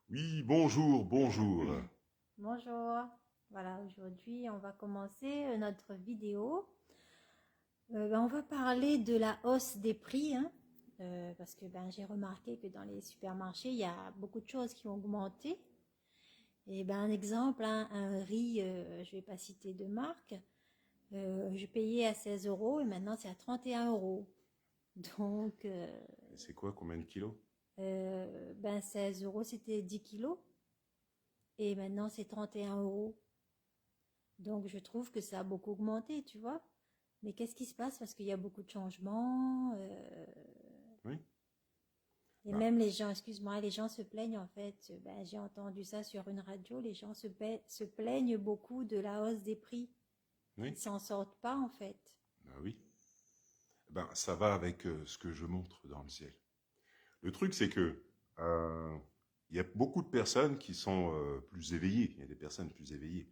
Oui, bonjour, bonjour. Bonjour. Voilà, aujourd'hui, on va commencer notre vidéo. On va parler de la hausse des prix, hein, parce que j'ai remarqué que dans les supermarchés, il y a beaucoup de choses qui ont augmenté. Et un exemple, hein, un riz, je vais pas citer de marque, je payais à 16 euros et maintenant c'est à 31 euros. Donc, Et c'est quoi, combien de kilos? 16 euros c'était 10 kilos et maintenant c'est 31 euros. Donc je trouve que ça a beaucoup augmenté, tu vois. Mais qu'est-ce qui se passe? Parce qu'il y a beaucoup de changements. Oui. Et Ben, même les gens, excuse-moi, les gens se plaignent en fait. J'ai entendu ça sur une radio. Les gens se plaignent beaucoup de la hausse des prix. oui, Ils s'en sortent pas en fait. ben oui. Ben, ça va avec ce que je montre dans le ciel. Le truc, c'est que euh, il y a beaucoup de personnes qui sont plus éveillées. Il y a des personnes plus éveillées.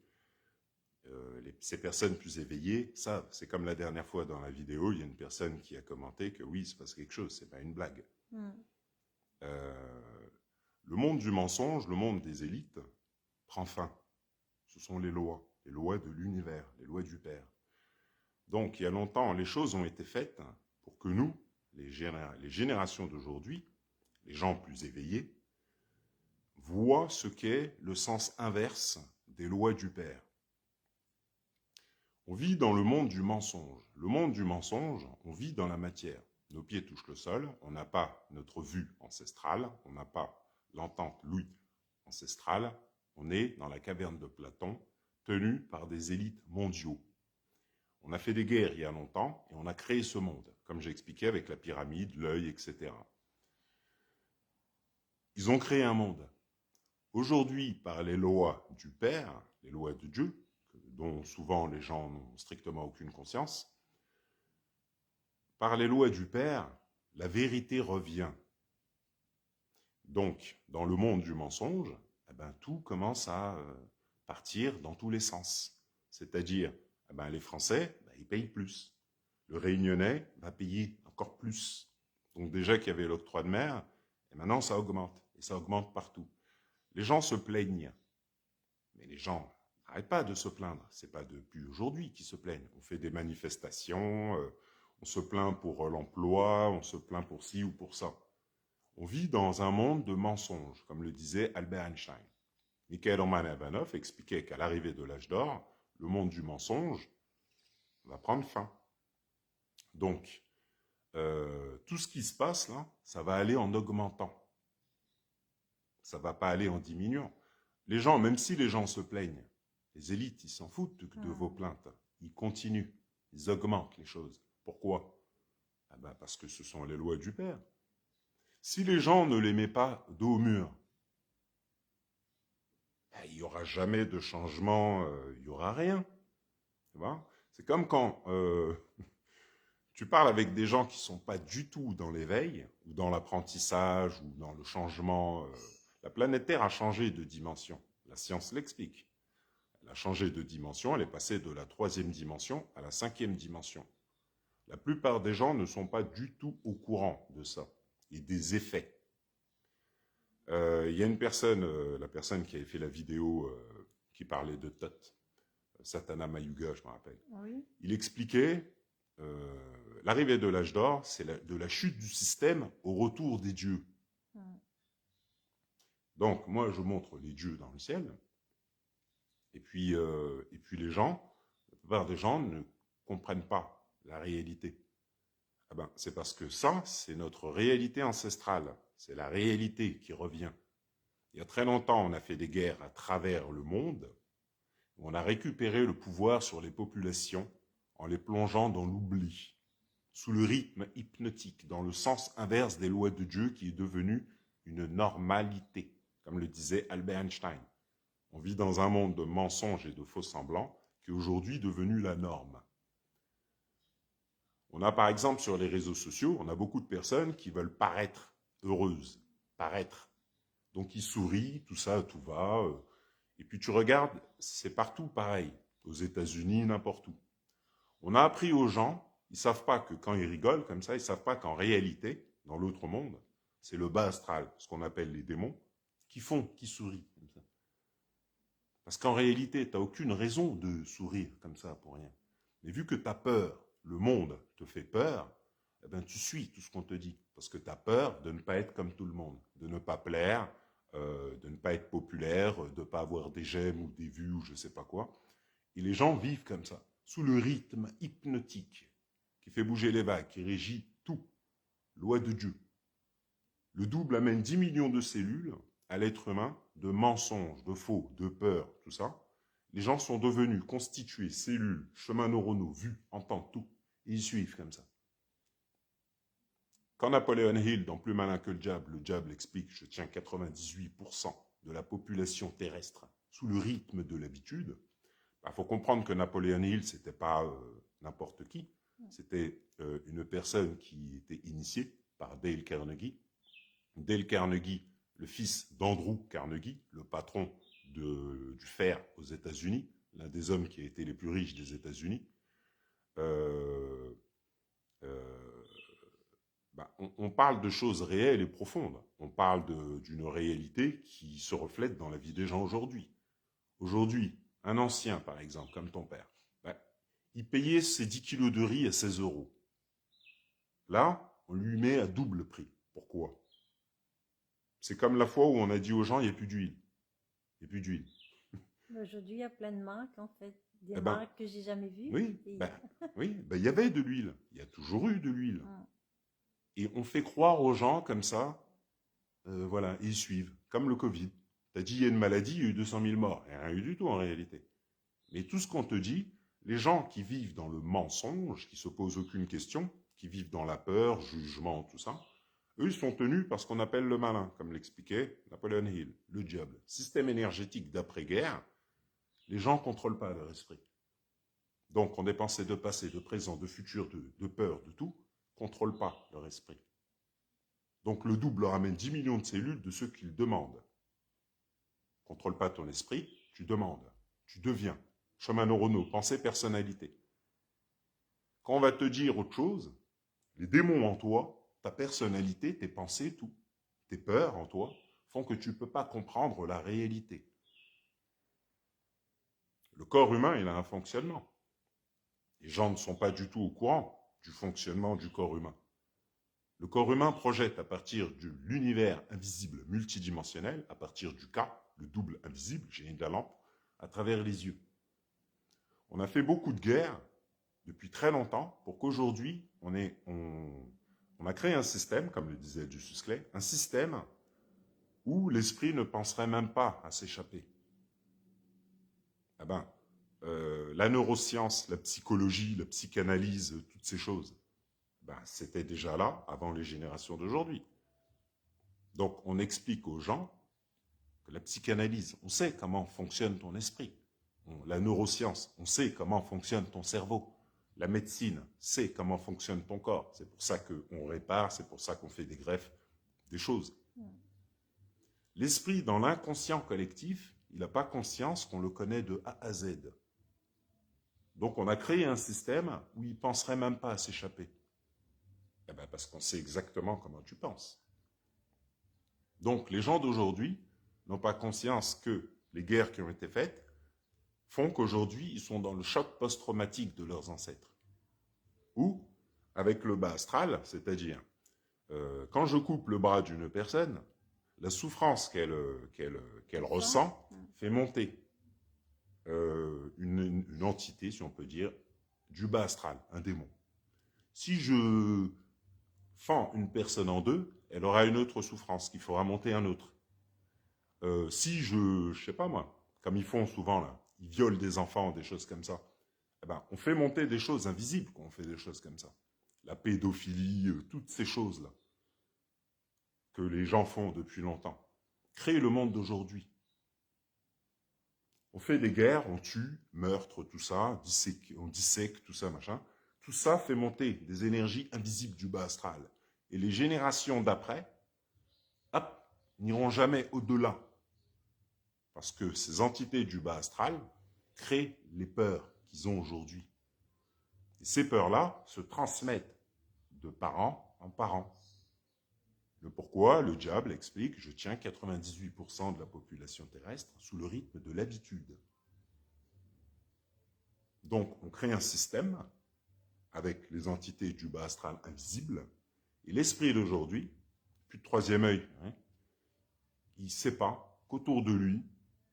Ces personnes plus éveillées savent. C'est comme la dernière fois dans la vidéo, il y a une personne qui a commenté que oui, il se passe quelque chose. C'est pas une blague. Hmm. Euh, le monde du mensonge, le monde des élites, prend fin. Ce sont les lois de l'univers, les lois du Père. Donc, il y a longtemps, les choses ont été faites pour que nous, les générations d'aujourd'hui, les gens plus éveillés, voient ce qu'est le sens inverse des lois du Père. On vit dans le monde du mensonge. Le monde du mensonge, on vit dans la matière. Nos pieds touchent le sol, on n'a pas notre vue ancestrale, on n'a pas l'entente l'ouïe ancestrale, on est dans la caverne de Platon, tenue par des élites mondiaux. On a fait des guerres il y a longtemps et on a créé ce monde, comme j'ai expliqué avec la pyramide, l'œil, etc. Ils ont créé un monde. Aujourd'hui, par les lois du Père, les lois de Dieu, dont souvent les gens n'ont strictement aucune conscience, par les lois du Père, la vérité revient. Donc, dans le monde du mensonge, tout commence à partir dans tous les sens. C'est-à-dire, les Français, ils payent plus. Le Réunionnais va payer encore plus. Donc déjà qu'il y avait l'octroi de mer, et maintenant ça augmente. Et ça augmente partout. Les gens se plaignent. Mais les gens n'arrêtent pas de se plaindre. C'est pas depuis aujourd'hui qu'ils se plaignent. On fait des manifestations, on se plaint pour l'emploi, on se plaint pour ci ou pour ça. On vit dans un monde de mensonges, comme le disait Albert Einstein. Mikhail Romanov expliquait qu'à l'arrivée de l'âge d'or, le monde du mensonge va prendre fin. Donc, tout ce qui se passe là, ça va aller en augmentant. Ça va pas aller en diminuant. Les gens, même si les gens se plaignent, les élites, ils s'en foutent de vos Hmm. plaintes. Ils continuent, ils augmentent les choses. Pourquoi? Parce que ce sont les lois du Père. Si les gens ne les mettent pas dos au mur, il n'y aura jamais de changement, il n'y aura rien. C'est comme quand tu parles avec des gens qui ne sont pas du tout dans l'éveil, ou dans l'apprentissage, ou dans le changement. La planète Terre a changé de dimension. La science l'explique. Elle a changé de dimension, elle est passée de la troisième dimension à la cinquième dimension. La plupart des gens ne sont pas du tout au courant de ça et des effets. Il y a une personne, la personne qui avait fait la vidéo qui parlait de Thoth, Satana Mayuga, je me rappelle. Oui. Il expliquait l'arrivée de l'âge d'or, c'est de la chute du système au retour des dieux. Hmm. Donc, moi, je montre les dieux dans le ciel, et puis les gens, la plupart des gens ne comprennent pas la réalité. C'est parce que ça, c'est notre réalité ancestrale. C'est la réalité qui revient. Il y a très longtemps, on a fait des guerres à travers le monde. On a récupéré le pouvoir sur les populations en les plongeant dans l'oubli, sous le rythme hypnotique, dans le sens inverse des lois de Dieu qui est devenu une normalité, comme le disait Albert Einstein. On vit dans un monde de mensonges et de faux semblants qui est aujourd'hui devenu la norme. On a par exemple sur les réseaux sociaux, on a beaucoup de personnes qui veulent paraître heureuses, paraître. Donc ils sourient, tout ça, tout va. Et puis tu regardes, c'est partout pareil, aux États-Unis, n'importe où. On a appris aux gens, ils savent pas que quand ils rigolent comme ça, ils savent pas qu'en réalité, dans l'autre monde, c'est le bas astral, ce qu'on appelle les démons, qui sourient comme ça. Parce qu'en réalité, tu n'as aucune raison de sourire comme ça pour rien. Mais vu que tu as peur, le monde te fait peur, eh ben, tu suis tout ce qu'on te dit. Parce que tu as peur de ne pas être comme tout le monde, de ne pas plaire, de ne pas être populaire, de ne pas avoir des j'aime ou des vues ou je ne sais pas quoi. Et les gens vivent comme ça, sous le rythme hypnotique qui fait bouger les vagues, qui régit tout. Loi de Dieu. Le double amène 10 millions de cellules à l'être humain, de mensonges, de faux, de peur, tout ça. Les gens sont devenus constitués, cellules, chemins neuronaux, vus, entendent tout. Et ils suivent comme ça. Quand Napoléon Hill, dans Plus malin que le diable explique, je tiens 98% de la population terrestre sous le rythme de l'habitude, il faut comprendre que Napoléon Hill, c'était pas n'importe qui. C'était une personne qui était initiée par Dale Carnegie. Dale Carnegie, le fils d'Andrew Carnegie, le patron du fer aux États-Unis, l'un des hommes qui a été les plus riches des États-Unis. On parle de choses réelles et profondes. On parle d'une réalité qui se reflète dans la vie des gens aujourd'hui. Aujourd'hui, un ancien, par exemple, comme ton père, il payait ses 10 kilos de riz à 16 euros. Là, on lui met à double prix. Pourquoi? C'est comme la fois où on a dit aux gens, il n'y a plus d'huile. Il n'y a plus d'huile. Aujourd'hui, il y a plein de marques, en fait. Des Eh marques que j'ai jamais vues. Oui, Et... il y avait de l'huile. Il y a toujours eu de l'huile. Et on fait croire aux gens comme ça, voilà, ils suivent. Comme le Covid. Tu as dit, il y a une maladie, il y a eu 200 000 morts. Il n'y a rien eu du tout en réalité. Mais tout ce qu'on te dit, les gens qui vivent dans le mensonge, qui ne se posent aucune question, qui vivent dans la peur, jugement, tout ça, eux, ils sont tenus par ce qu'on appelle le malin, comme l'expliquait Napoléon Hill, le diable. Système énergétique d'après-guerre, les gens ne contrôlent pas leur esprit. Donc, on est pensé de passé, de présent, de futur, de peur, de tout, ne contrôlent pas leur esprit. Donc, le double leur amène 10 millions de cellules de ceux qu'ils demandent. Contrôle pas ton esprit, tu demandes, tu deviens. Chemin neuronaux, pensée, personnalité. Quand on va te dire autre chose, les démons en toi, ta personnalité, tes pensées, tout, tes peurs en toi, font que tu ne peux pas comprendre la réalité. Le corps humain, il a un fonctionnement. Les gens ne sont pas du tout au courant du fonctionnement du corps humain. Le corps humain projette à partir de l'univers invisible multidimensionnel, à partir du cas, le double invisible, génie de la lampe, à travers les yeux. On a fait beaucoup de guerres depuis très longtemps pour qu'aujourd'hui, on a créé un système, comme le disait Lucius Clay, un système où l'esprit ne penserait même pas à s'échapper. Eh ben, la neuroscience, la psychologie, la psychanalyse, toutes ces choses, c'était déjà là avant les générations d'aujourd'hui. Donc, on explique aux gens que la psychanalyse, on sait comment fonctionne ton esprit. La neuroscience, on sait comment fonctionne ton cerveau. La médecine sait comment fonctionne ton corps. C'est pour ça qu'on répare, c'est pour ça qu'on fait des greffes, des choses. L'esprit, dans l'inconscient collectif, il n'a pas conscience qu'on le connaît de A à Z. Donc on a créé un système où il ne penserait même pas à s'échapper. Eh ben parce qu'on sait exactement comment tu penses. Donc les gens d'aujourd'hui n'ont pas conscience que les guerres qui ont été faites font qu'aujourd'hui, ils sont dans le choc post-traumatique de leurs ancêtres. Ou avec le bas astral, c'est-à-dire, quand je coupe le bras d'une personne, la souffrance qu'elle ressent fait monter une entité, si on peut dire, du bas astral, un démon. Si je fends une personne en deux, elle aura une autre souffrance qu'il faudra monter un autre. Si je sais pas moi, comme ils font souvent là, ils violent des enfants, des choses comme ça, eh ben, on fait monter des choses invisibles quand on fait des choses comme ça. La pédophilie, toutes ces choses-là que les gens font depuis longtemps. Créer le monde d'aujourd'hui. On fait des guerres, on tue, meurtre, tout ça, on dissèque, tout ça, machin. Tout ça fait monter des énergies invisibles du bas astral. Et les générations d'après, hop, n'iront jamais au-delà. Parce que ces entités du bas astral créent les peurs qu'ils ont aujourd'hui. Et ces peurs-là se transmettent de parents en parents. Le pourquoi, le diable explique, je tiens 98% de la population terrestre sous le rythme de l'habitude. Donc, on crée un système avec les entités du bas astral invisible, et l'esprit d'aujourd'hui, plus de troisième œil, hein, il ne sait pas qu'autour de lui,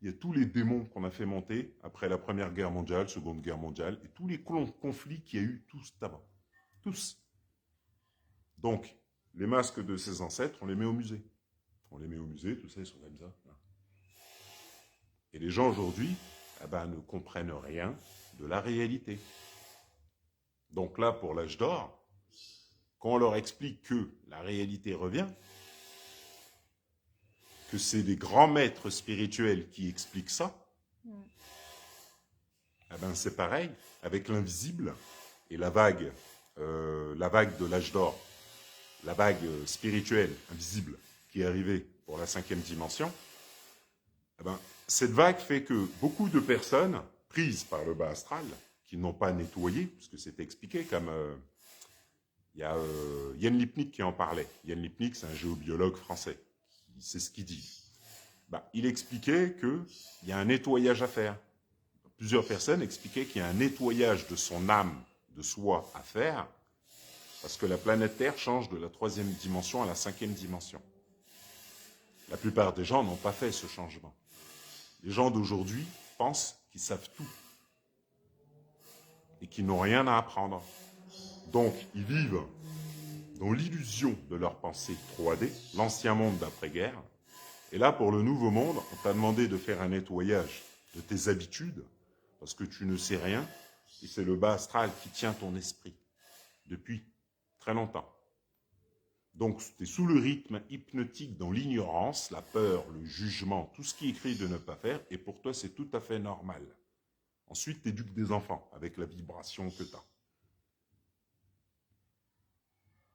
il y a tous les démons qu'on a fait monter après la Première Guerre mondiale, Seconde Guerre mondiale, et tous les conflits qu'il y a eu tous avant. Tous. Donc, les masques de ses ancêtres, on les met au musée. On les met au musée, tout ça, ils sont comme ça. Et les gens aujourd'hui, ne comprennent rien de la réalité. Donc là, pour l'âge d'or, quand on leur explique que la réalité revient, que c'est des grands maîtres spirituels qui expliquent ça, c'est pareil avec l'invisible et la vague de l'âge d'or, la vague spirituelle, invisible, qui est arrivée pour la 5e dimension. Cette vague fait que beaucoup de personnes prises par le bas astral, qui n'ont pas nettoyé, puisque c'était expliqué comme... Il y a Yann Lipnik qui en parlait. Yann Lipnik, c'est un géobiologue français. C'est ce qu'il dit. Il expliquait qu'il y a un nettoyage à faire. Plusieurs personnes expliquaient qu'il y a un nettoyage de son âme, de soi à faire, parce que la planète Terre change de la 3e dimension à la 5e dimension. La plupart des gens n'ont pas fait ce changement. Les gens d'aujourd'hui pensent qu'ils savent tout et qu'ils n'ont rien à apprendre. Donc, ils vivent dans l'illusion de leur pensée 3D, l'ancien monde d'après-guerre. Et là, pour le nouveau monde, on t'a demandé de faire un nettoyage de tes habitudes, parce que tu ne sais rien, et c'est le bas astral qui tient ton esprit, depuis très longtemps. Donc, tu es sous le rythme hypnotique dans l'ignorance, la peur, le jugement, tout ce qui est écrit de ne pas faire, et pour toi, c'est tout à fait normal. Ensuite, tu éduques des enfants avec la vibration que tu as.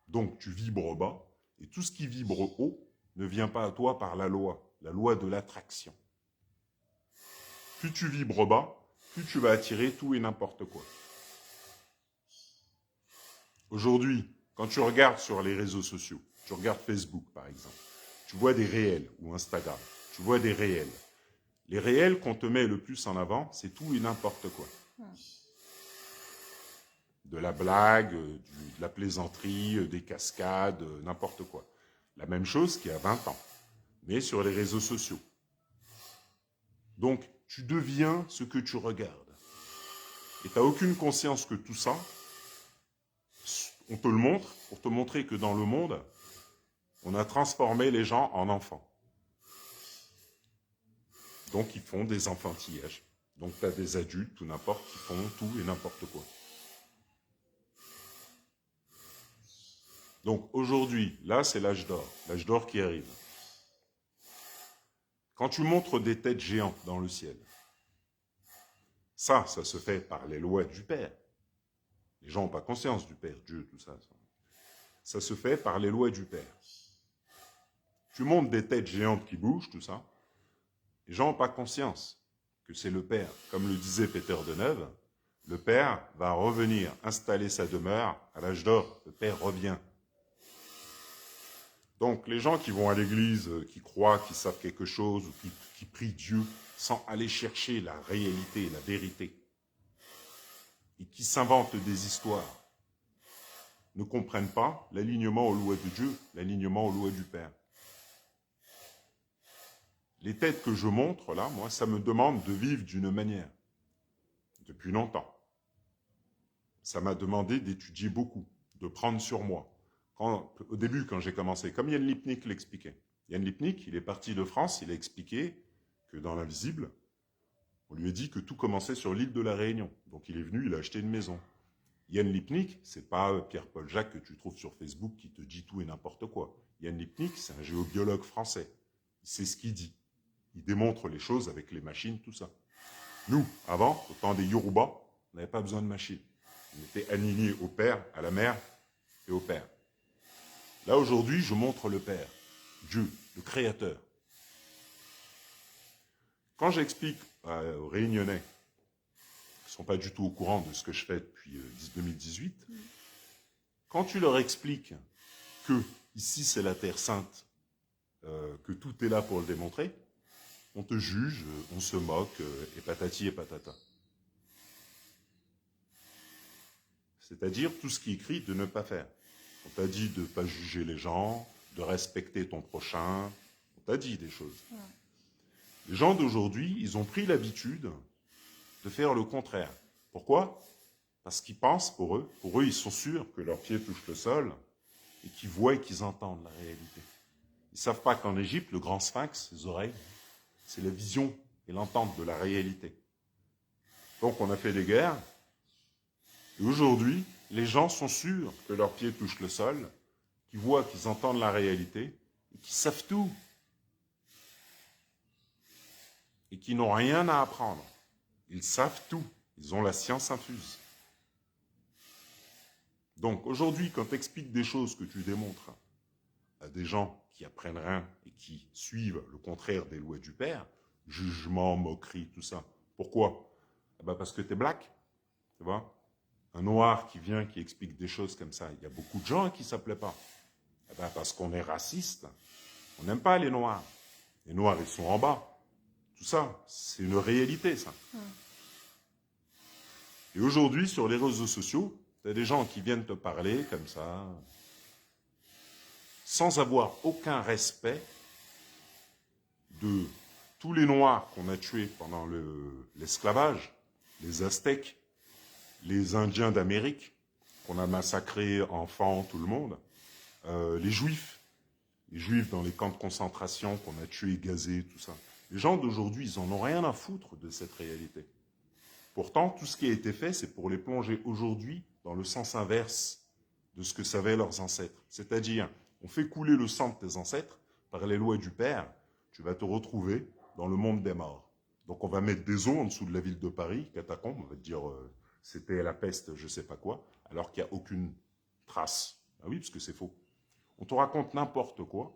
Donc, tu vibres bas, et tout ce qui vibre haut ne vient pas à toi par la loi de l'attraction. Plus tu vibres bas, plus tu vas attirer tout et n'importe quoi. Aujourd'hui, quand tu regardes sur les réseaux sociaux, tu regardes Facebook par exemple, tu vois des réels, ou Instagram, tu vois des réels. Les réels qu'on te met le plus en avant, c'est tout et n'importe quoi. De la blague, de la plaisanterie, des cascades, n'importe quoi. La même chose qu'il y a 20 ans, mais sur les réseaux sociaux. Donc, tu deviens ce que tu regardes. Et tu n'as aucune conscience que tout ça, on te le montre pour te montrer que dans le monde, on a transformé les gens en enfants. Donc, ils font des enfantillages. Donc, tu as des adultes ou n'importe qui font tout et n'importe quoi. Donc, aujourd'hui, là, c'est l'âge d'or qui arrive. Quand tu montres des têtes géantes dans le ciel, ça se fait par les lois du Père. Les gens n'ont pas conscience du Père, Dieu, tout ça. Ça se fait par les lois du Père. Tu montres des têtes géantes qui bougent, tout ça. Les gens n'ont pas conscience que c'est le Père. Comme le disait Peter Deneuve, le Père va revenir installer sa demeure à l'âge d'or. Le Père revient. Donc, les gens qui vont à l'église, qui croient, qui savent quelque chose, ou qui prient Dieu, sans aller chercher la réalité, la vérité, et qui s'inventent des histoires, ne comprennent pas l'alignement aux lois de Dieu, l'alignement aux lois du Père. Les têtes que je montre, là, moi, ça me demande de vivre d'une manière, depuis longtemps. Ça m'a demandé d'étudier beaucoup, de prendre sur moi. Au début, quand j'ai commencé, comme Yann Lipnik l'expliquait. Yann Lipnik, il est parti de France, il a expliqué que dans l'invisible, on lui a dit que tout commençait sur l'île de la Réunion. Donc il est venu, il a acheté une maison. Yann Lipnik, c'est pas Pierre-Paul Jacques que tu trouves sur Facebook qui te dit tout et n'importe quoi. Yann Lipnik, c'est un géobiologue français. Il sait ce qu'il dit. Il démontre les choses avec les machines, tout ça. Nous, avant, au temps des Yoruba, on n'avait pas besoin de machines. On était alignés au Père, à la Mère et au Père. Là, aujourd'hui, je montre le Père, Dieu, le Créateur. Quand j'explique aux Réunionnais, qui ne sont pas du tout au courant de ce que je fais depuis 2018, quand tu leur expliques qu'ils ici c'est la Terre Sainte, que tout est là pour le démontrer, on te juge, on se moque, et patati et patata. C'est-à-dire tout ce qui est écrit de ne pas faire. On t'a dit de ne pas juger les gens, de respecter ton prochain, on t'a dit des choses. Ouais. Les gens d'aujourd'hui, ils ont pris l'habitude de faire le contraire. Pourquoi? Parce qu'ils pensent pour eux, ils sont sûrs que leurs pieds touchent le sol et qu'ils voient et qu'ils entendent la réalité. Ils ne savent pas qu'en Égypte, le grand sphinx, ses oreilles, c'est la vision et l'entente de la réalité. Donc on a fait des guerres, et aujourd'hui, les gens sont sûrs que leurs pieds touchent le sol, qu'ils voient, qu'ils entendent la réalité, et qu'ils savent tout, et qu'ils n'ont rien à apprendre. Ils savent tout, ils ont la science infuse. Donc aujourd'hui, quand tu expliques des choses que tu démontres à des gens qui apprennent rien et qui suivent le contraire des lois du Père, jugement, moquerie, tout ça. Pourquoi? Parce que tu es black, tu vois. Un noir qui vient, qui explique des choses comme ça, il y a beaucoup de gens qui ne s'appelaient pas. Parce qu'on est raciste, on n'aime pas les noirs. Les noirs, ils sont en bas. Tout ça, c'est une réalité, ça. Et aujourd'hui, sur les réseaux sociaux, tu as des gens qui viennent te parler comme ça, sans avoir aucun respect de tous les Noirs qu'on a tués pendant l'esclavage, les Aztèques, les Indiens d'Amérique, qu'on a massacrés, enfants, tout le monde, les Juifs dans les camps de concentration qu'on a tués, gazés, tout ça. Les gens d'aujourd'hui, ils en ont rien à foutre de cette réalité. Pourtant, tout ce qui a été fait, c'est pour les plonger aujourd'hui dans le sens inverse de ce que savaient leurs ancêtres. C'est-à-dire, on fait couler le sang de tes ancêtres par les lois du Père, tu vas te retrouver dans le monde des morts. Donc on va mettre des eaux en dessous de la ville de Paris, catacombes, on va te dire c'était la peste, je sais pas quoi, alors qu'il n'y a aucune trace. Ah oui, parce que c'est faux. On te raconte n'importe quoi.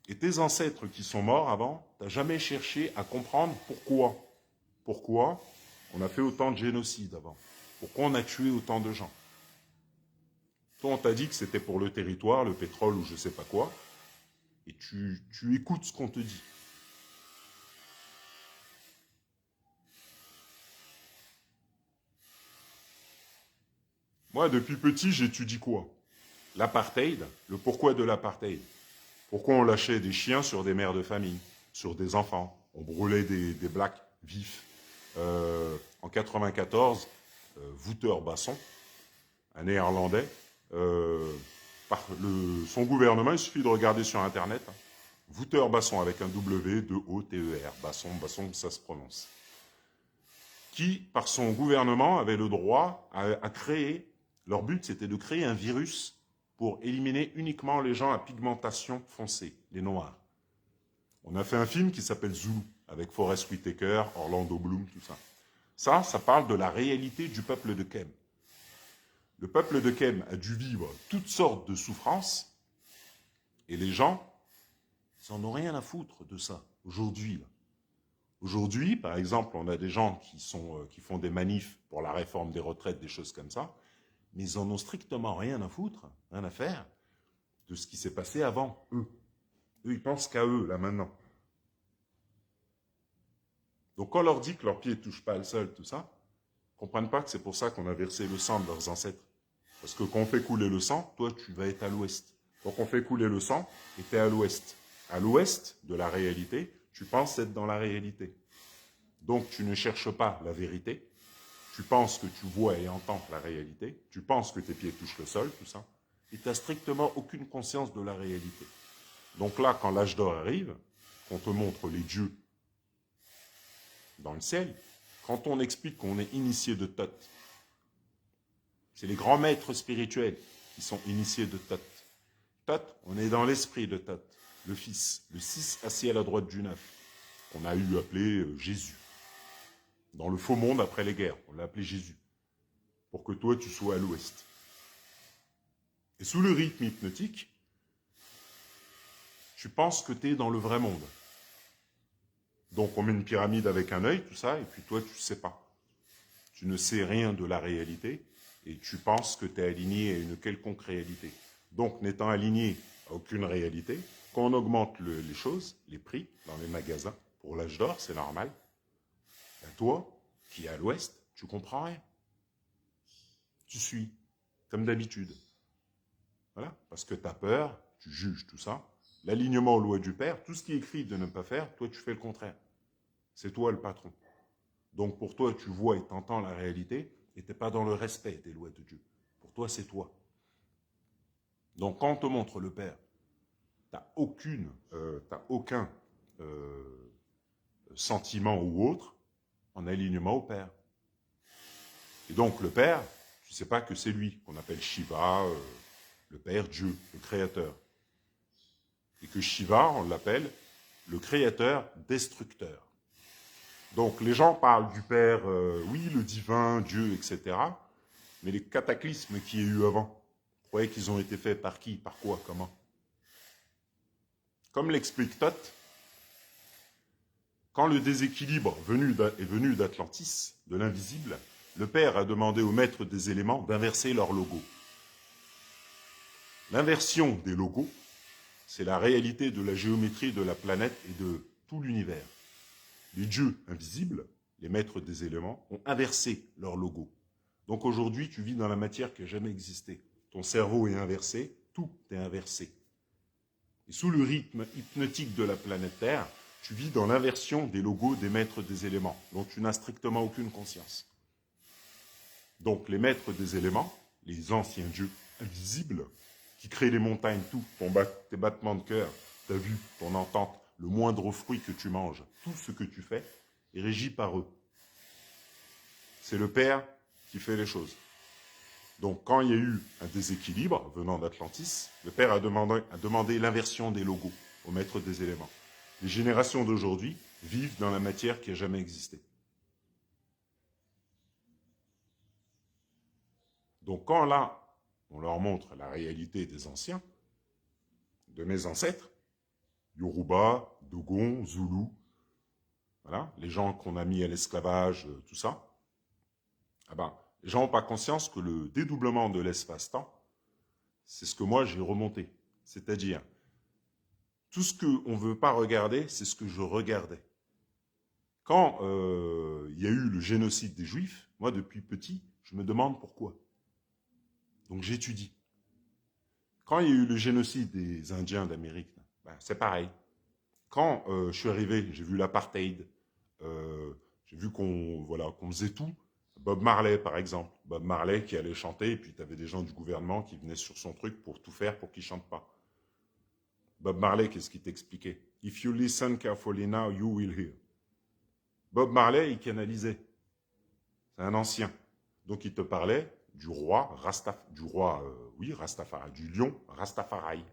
Et tes ancêtres qui sont morts avant, tu n'as jamais cherché à comprendre pourquoi. Pourquoi on a fait autant de génocides avant? Pourquoi on a tué autant de gens? Toi, on t'a dit que c'était pour le territoire, le pétrole ou je sais pas quoi, et tu écoutes ce qu'on te dit. Moi, depuis petit, j'étudie quoi? L'apartheid, le pourquoi de l'apartheid. Pourquoi on lâchait des chiens sur des mères de famille, sur des enfants? On brûlait des blacks vifs. En 94, Wouter Basson, un néerlandais, son gouvernement, il suffit de regarder sur Internet, hein, Wouter Basson avec un W, 2-O-T-E-R, Basson, ça se prononce, qui, par son gouvernement, avait le droit à créer, leur but c'était de créer un virus pour éliminer uniquement les gens à pigmentation foncée, les noirs. On a fait un film qui s'appelle Zulu, avec Forest Whitaker, Orlando Bloom, tout ça. Ça parle de la réalité du peuple de Kem. Le peuple de Kem a dû vivre toutes sortes de souffrances, et les gens, ils n'en ont rien à foutre de ça, aujourd'hui. Aujourd'hui, par exemple, on a des gens qui font des manifs pour la réforme des retraites, des choses comme ça, mais ils n'en ont strictement rien à foutre, rien à faire, de ce qui s'est passé avant, eux. Eux, ils pensent qu'à eux, là, maintenant. Donc, quand on leur dit que leurs pieds ne touchent pas le sol, tout ça, ils ne comprennent pas que c'est pour ça qu'on a versé le sang de leurs ancêtres. Parce que quand on fait couler le sang, toi, tu vas être à l'ouest. Donc, on fait couler le sang et tu es à l'ouest. À l'ouest de la réalité, tu penses être dans la réalité. Donc, tu ne cherches pas la vérité. Tu penses que tu vois et entends la réalité. Tu penses que tes pieds touchent le sol, tout ça. Et tu n'as strictement aucune conscience de la réalité. Donc là, quand l'âge d'or arrive, qu'on te montre les dieux dans le ciel, quand on explique qu'on est initié de Thoth, c'est les grands maîtres spirituels qui sont initiés de Thoth. Thoth, on est dans l'esprit de Thoth, le Fils, le 6 assis à la droite du 9, qu'on a eu appelé Jésus. Dans le faux monde après les guerres, on l'a appelé Jésus, pour que toi tu sois à l'ouest. Et sous le rythme hypnotique, tu penses que tu es dans le vrai monde. Donc on met une pyramide avec un œil, tout ça, et puis toi tu ne sais pas. Tu ne sais rien de la réalité, et tu penses que tu es aligné à une quelconque réalité. Donc, n'étant aligné à aucune réalité, quand on augmente les choses, les prix dans les magasins, pour l'âge d'or, c'est normal. Ben toi, qui es à l'ouest, tu comprends rien. Tu suis, comme d'habitude. Voilà, parce que tu as peur, tu juges tout ça. L'alignement aux lois du Père, tout ce qui est écrit de ne pas faire, toi, tu fais le contraire. C'est toi le patron. Donc, pour toi, tu vois et t'entends la réalité et tu n'es pas dans le respect des lois de Dieu. Pour toi, c'est toi. Donc, quand on te montre le Père, tu n'as aucun euh, sentiment ou autre en alignement au Père. Et donc, le Père, tu ne sais pas que c'est lui qu'on appelle Shiva, le Père Dieu, le Créateur. Et que Shiva, on l'appelle le Créateur destructeur. Donc, les gens parlent du Père, oui, le divin, Dieu, etc. Mais les cataclysmes qu'il y a eu avant, vous croyez qu'ils ont été faits par qui, par quoi, comment? Comme l'explique Thoth, quand le déséquilibre est venu d'Atlantis, de l'invisible, le Père a demandé aux maîtres des éléments d'inverser leur logo. L'inversion des logos, c'est la réalité de la géométrie de la planète et de tout l'univers. Les dieux invisibles, les maîtres des éléments, ont inversé leur logo. Donc aujourd'hui, tu vis dans la matière qui n'a jamais existé. Ton cerveau est inversé, tout est inversé. Et sous le rythme hypnotique de la planète Terre, tu vis dans l'inversion des logos des maîtres des éléments, dont tu n'as strictement aucune conscience. Donc les maîtres des éléments, les anciens dieux invisibles, qui créent les montagnes, tout, tes battements de cœur, ta vue, ton entente, le moindre fruit que tu manges, tout ce que tu fais, est régi par eux. C'est le Père qui fait les choses. Donc quand il y a eu un déséquilibre venant d'Atlantis, le Père a demandé l'inversion des logos aux maîtres des éléments. Les générations d'aujourd'hui vivent dans la matière qui n'a jamais existé. Donc quand là, on leur montre la réalité des anciens, de mes ancêtres, Yoruba, Dogon, Zoulou, voilà, les gens qu'on a mis à l'esclavage, tout ça, ah ben, les gens n'ont pas conscience que le dédoublement de l'espace-temps, c'est ce que moi j'ai remonté. C'est-à-dire, tout ce qu'on ne veut pas regarder, c'est ce que je regardais. Quand il y a eu le génocide des Juifs, moi depuis petit, je me demande pourquoi. Donc j'étudie. Quand il y a eu le génocide des Indiens d'Amérique, ben, c'est pareil. Quand je suis arrivé, j'ai vu l'apartheid, j'ai vu qu'on faisait tout. Bob Marley, par exemple. Bob Marley qui allait chanter, et puis tu avais des gens du gouvernement qui venaient sur son truc pour tout faire pour qu'il ne chante pas. Bob Marley, qu'est-ce qu'il t'expliquait? If you listen carefully now, you will hear. Bob Marley, il canalisait. C'est un ancien. Donc il te parlait du roi, Rastafari, du lion Rastafari.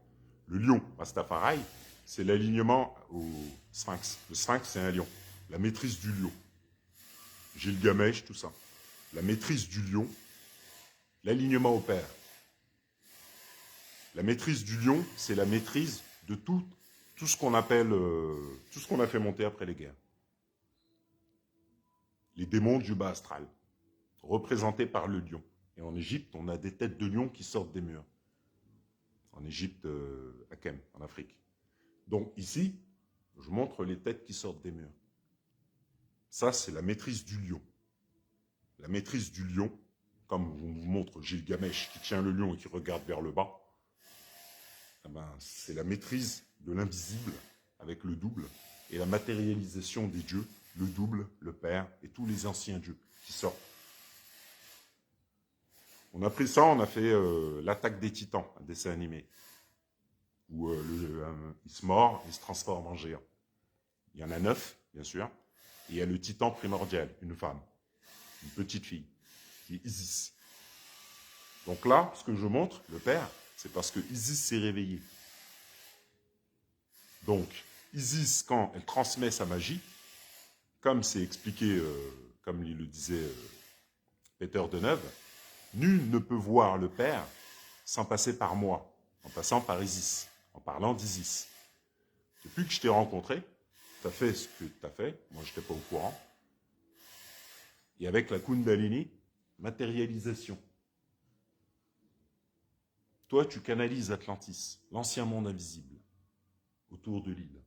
Le lion Rastafari, c'est l'alignement au sphinx. Le sphinx, c'est un lion. La maîtrise du lion. Gilgamesh, tout ça. La maîtrise du lion, l'alignement au Père. La maîtrise du lion, c'est la maîtrise de tout ce qu'on appelle, tout ce qu'on a fait monter après les guerres. Les démons du bas astral, représentés par le lion. Et en Égypte, on a des têtes de lion qui sortent des murs. En Égypte, à Kem, en Afrique. Donc ici, je montre les têtes qui sortent des murs. Ça, c'est la maîtrise du lion. La maîtrise du lion, comme on vous montre Gilgamesh qui tient le lion et qui regarde vers le bas, eh ben, c'est la maîtrise de l'invisible avec le double et la matérialisation des dieux, le double, le Père et tous les anciens dieux qui sortent. On a pris ça, on a fait l'attaque des titans, un dessin animé, où il se mord, il se transforme en géant. Il y en a 9, bien sûr, et il y a le titan primordial, une femme, une petite fille, qui est Isis. Donc là, ce que je montre, le Père, c'est parce que Isis s'est réveillée. Donc, Isis, quand elle transmet sa magie, comme c'est expliqué, comme il le disait Peter Deneuve, nul ne peut voir le Père sans passer par moi, en passant par Isis, en parlant d'Isis. Depuis que je t'ai rencontré, tu as fait ce que tu as fait, moi je n'étais pas au courant, et avec la Kundalini, matérialisation. Toi, tu canalises Atlantis, l'ancien monde invisible, autour de l'île.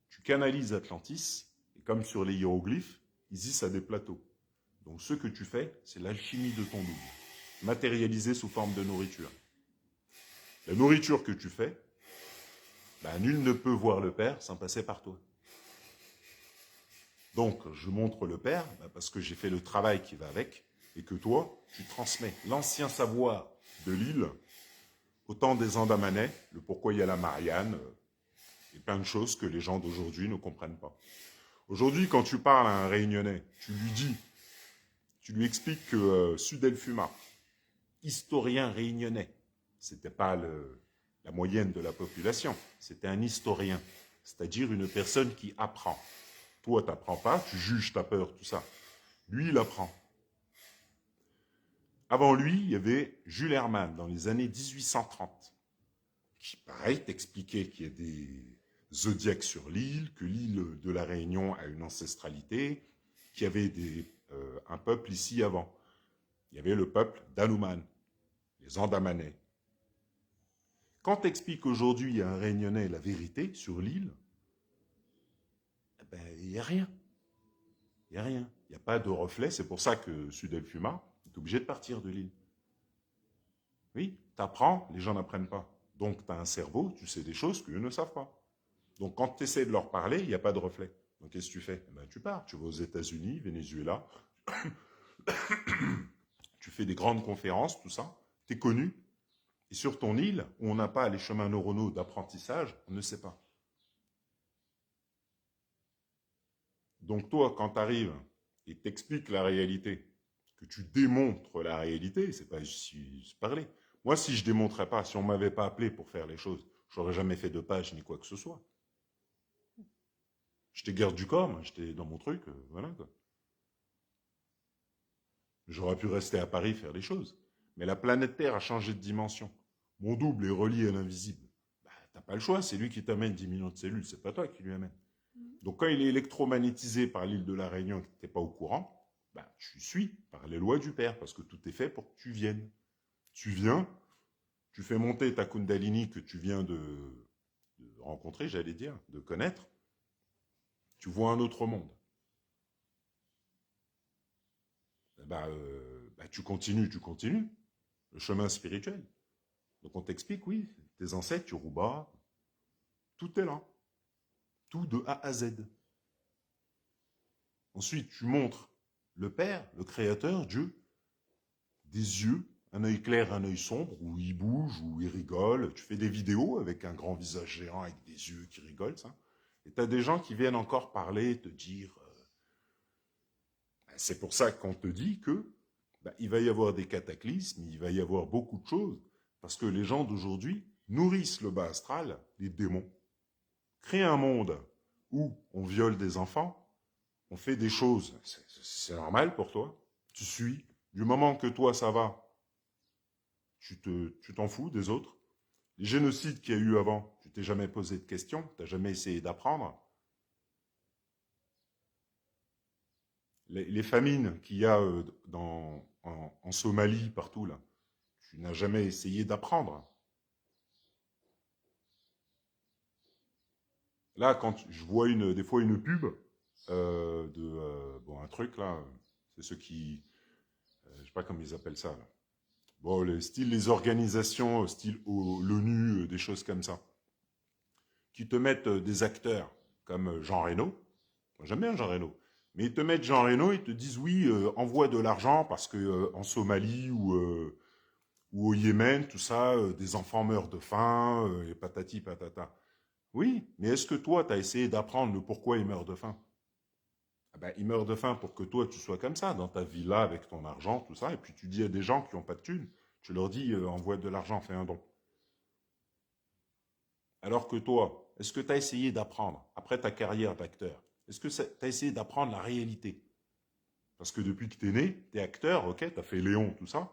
Tu canalises Atlantis, et comme sur les hiéroglyphes, Isis a des plateaux. Donc ce que tu fais, c'est l'alchimie de ton double, matérialisée sous forme de nourriture. La nourriture que tu fais, nul ne peut voir le Père sans passer par toi. Donc, je montre le Père, parce que j'ai fait le travail qui va avec, et que toi, tu transmets l'ancien savoir de l'île, au temps des Andamanais, le pourquoi il y a la Marianne, et plein de choses que les gens d'aujourd'hui ne comprennent pas. Aujourd'hui, quand tu parles à un Réunionnais, tu lui expliques que Sudelfuma, historien réunionnais, c'était pas la moyenne de la population, c'était un historien, c'est-à-dire une personne qui apprend. Toi, tu n'apprends pas, tu juges, tu as peur, tout ça. Lui, il apprend. Avant lui, il y avait Jules Hermann, dans les années 1830, qui, pareil, t'expliquait qu'il y a des zodiaques sur l'île, que l'île de la Réunion a une ancestralité, qu'il y avait un peuple ici avant. Il y avait le peuple d'Hanuman, les Andamanais. Quand t'expliques aujourd'hui à un Réunionnais la vérité sur l'île, il n'y a rien. Il n'y a rien. Il n'y a pas de reflet. C'est pour ça que Sudelfuma est obligé de partir de l'île. Oui, t'apprends, les gens n'apprennent pas. Donc, tu as un cerveau, tu sais des choses qu'eux ne savent pas. Donc, quand tu essaies de leur parler, il n'y a pas de reflet. Donc, qu'est-ce que tu fais? Tu pars. Tu vas aux États-Unis, Venezuela. Tu fais des grandes conférences, tout ça. Tu es connu. Et sur ton île, où on n'a pas les chemins neuronaux d'apprentissage, on ne sait pas. Donc, toi, quand tu arrives et t'expliques la réalité, que tu démontres la réalité, c'est pas juste parler. Moi, si je démontrais pas, si on m'avait pas appelé pour faire les choses, j'aurais jamais fait de page ni quoi que ce soit. J'étais garde du corps, moi, j'étais dans mon truc, voilà quoi. J'aurais pu rester à Paris faire les choses. Mais la planète Terre a changé de dimension. Mon double est relié à l'invisible. T'as pas le choix, c'est lui qui t'amène 10 millions de cellules, c'est pas toi qui lui amène. Donc quand il est électromagnétisé par l'île de la Réunion et que tu n'es pas au courant, tu suis par les lois du Père, parce que tout est fait pour que tu viennes. Tu viens, tu fais monter ta Kundalini que tu viens de rencontrer, j'allais dire, de connaître, tu vois un autre monde. Tu continues, le chemin spirituel. Donc on t'explique, oui, tes ancêtres, Yoruba, tout est là. Tout de A à Z. Ensuite, tu montres le Père, le Créateur, Dieu, des yeux, un œil clair, un œil sombre, où il bouge, où il rigole. Tu fais des vidéos avec un grand visage géant, avec des yeux qui rigolent, ça. Et tu as des gens qui viennent encore parler, te dire... c'est pour ça qu'on te dit que il va y avoir des cataclysmes, il va y avoir beaucoup de choses, parce que les gens d'aujourd'hui nourrissent le bas astral, les démons. Créer un monde où on viole des enfants, on fait des choses, c'est normal pour toi. Tu suis. Du moment que toi, ça va, tu t'en fous des autres. Les génocides qu'il y a eu avant, tu t'es jamais posé de questions, tu n'as jamais essayé d'apprendre. Les famines qu'il y a en Somalie, partout, là, tu n'as jamais essayé d'apprendre. Là, quand je vois des fois une pub un truc là, c'est ceux qui, je sais pas comment ils appellent ça. Là. Bon, les organisations, style l'ONU, des choses comme ça, qui te mettent des acteurs comme Jean Reno. Moi, j'aime bien Jean Reno. Mais ils te mettent Jean Reno, ils te disent oui, envoie de l'argent parce que en Somalie ou au Yémen, tout ça, des enfants meurent de faim, et patati patata. Oui, mais est-ce que toi, tu as essayé d'apprendre le pourquoi ils meurent de faim? Ils meurent de faim pour que toi, tu sois comme ça, dans ta villa, avec ton argent, tout ça, et puis tu dis à des gens qui n'ont pas de thunes, tu leur dis, envoie de l'argent, fais un don. Alors que toi, est-ce que tu as essayé d'apprendre, après ta carrière d'acteur, est-ce que tu as essayé d'apprendre la réalité? Parce que depuis que tu es né, tu es acteur, ok, tu as fait Léon, tout ça,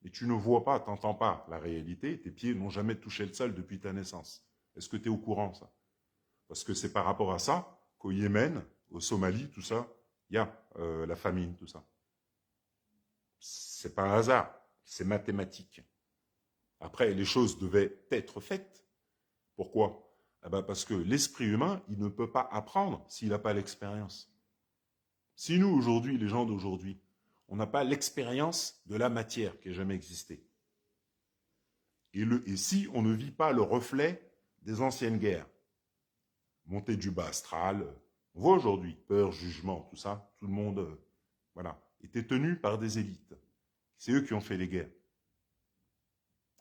mais tu ne vois pas, tu n'entends pas la réalité, tes pieds n'ont jamais touché le sol depuis ta naissance. Est-ce que tu es au courant, ça? Parce que c'est par rapport à ça qu'au Yémen, au Somalie, tout ça, il y a la famine, tout ça. C'est pas un hasard, c'est mathématique. Après, les choses devaient être faites. Pourquoi? Eh ben parce que l'esprit humain, il ne peut pas apprendre s'il n'a pas l'expérience. Si nous, aujourd'hui, les gens d'aujourd'hui, on n'a pas l'expérience de la matière qui n'a jamais existé, et si on ne vit pas le reflet des anciennes guerres, montée du bas astral, on voit aujourd'hui, peur, jugement, tout ça, tout le monde, voilà, était tenu par des élites. C'est eux qui ont fait les guerres.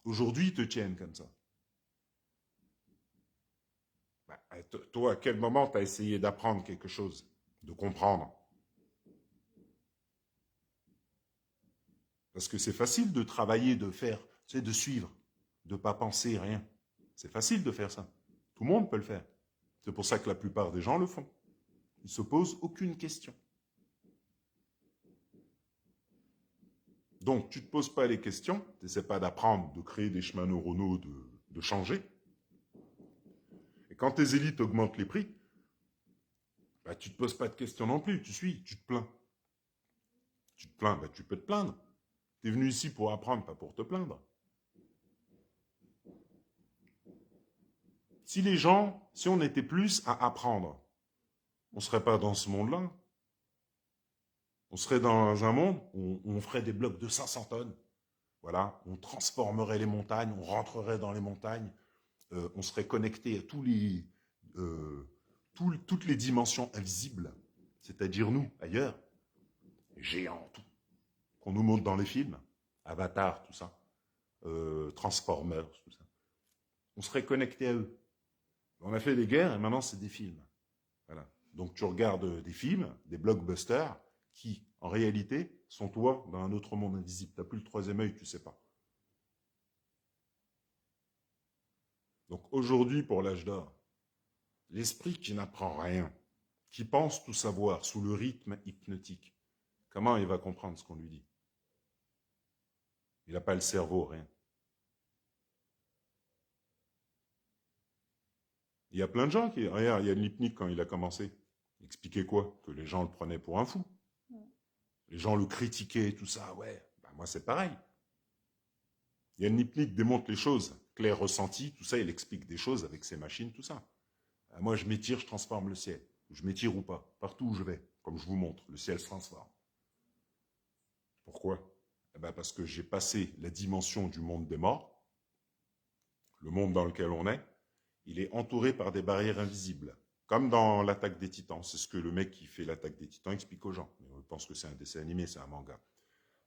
Aujourd'hui, ils te tiennent comme ça. Bah, toi, à quel moment tu as essayé d'apprendre quelque chose, de comprendre? Parce que c'est facile de travailler, de faire, tu sais, de suivre, de ne pas penser rien. C'est facile de faire ça. Tout le monde peut le faire. C'est pour ça que la plupart des gens le font. Ils ne se posent aucune question. Donc, tu ne te poses pas les questions, tu n'essaies pas d'apprendre, de créer des chemins neuronaux, de changer. Et quand tes élites augmentent les prix, bah, tu ne te poses pas de questions non plus, tu suis, tu te plains. Tu te plains, bah, tu peux te plaindre. Tu es venu ici pour apprendre, pas pour te plaindre. Si les gens, si on était plus à apprendre, on ne serait pas dans ce monde-là. On serait dans un monde où on ferait des blocs de 500 tonnes. Voilà, on transformerait les montagnes, on rentrerait dans les montagnes, on serait connecté à toutes les dimensions invisibles, c'est-à-dire nous, ailleurs, géants, tout, qu'on nous montre dans les films, Avatar, tout ça, Transformers, tout ça. On serait connecté à eux. On a fait des guerres et maintenant c'est des films. Voilà. Donc tu regardes des films, des blockbusters, qui, en réalité, sont toi dans un autre monde invisible. Tu n'as plus le troisième œil, tu ne sais pas. Donc aujourd'hui, pour l'âge d'or, l'esprit qui n'apprend rien, qui pense tout savoir sous le rythme hypnotique, comment il va comprendre ce qu'on lui dit? Il n'a pas le cerveau, rien. Il y a plein de gens qui... Regarde, il y a l'hypnique quand il a commencé. Il expliquait quoi? Que les gens le prenaient pour un fou. Les gens le critiquaient, tout ça. Ouais, ben moi c'est pareil. Il y a une hypnique qui démontre les choses, clair ressenti, tout ça, il explique des choses avec ses machines, tout ça. Moi je m'étire, je transforme le ciel. Je m'étire ou pas, partout où je vais, comme je vous montre, le ciel se transforme. Pourquoi? Eh ben parce que j'ai passé la dimension du monde des morts, le monde dans lequel on est, il est entouré par des barrières invisibles. Comme dans l'attaque des titans. C'est ce que le mec qui fait l'attaque des titans explique aux gens. Je pense que c'est un dessin animé, c'est un manga.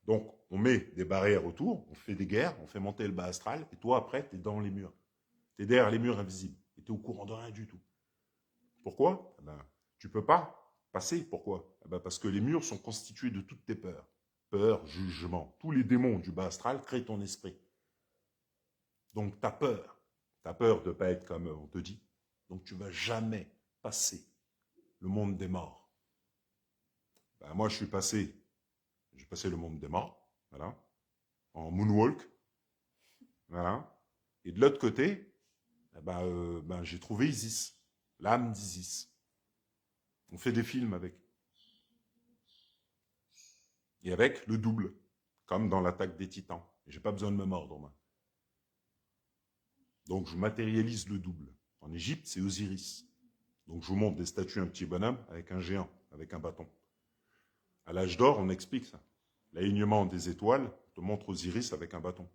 Donc, on met des barrières autour, on fait des guerres, on fait monter le bas astral, et toi, après, tu es dans les murs. Tu es derrière les murs invisibles. Et tu es au courant de rien du tout. Pourquoi? Eh ben, tu ne peux pas passer. Pourquoi? Eh ben, parce que les murs sont constitués de toutes tes peurs. Peur, jugement. Tous les démons du bas astral créent ton esprit. Donc, tu as peur. Tu as peur de ne pas être comme on te dit. Donc, tu ne vas jamais passer le monde des morts. Ben, moi, j'ai passé le monde des morts, voilà, en moonwalk, voilà. Et de l'autre côté, j'ai trouvé Isis, l'âme d'Isis. On fait des films avec. Et avec le double, comme dans l'attaque des titans. J'ai pas besoin de me mordre, moi. Donc je matérialise le double. En Égypte, c'est Osiris. Donc je vous montre des statues, un petit bonhomme avec un géant, avec un bâton. À l'âge d'or, on explique ça. L'alignement des étoiles te montre Osiris avec un bâton.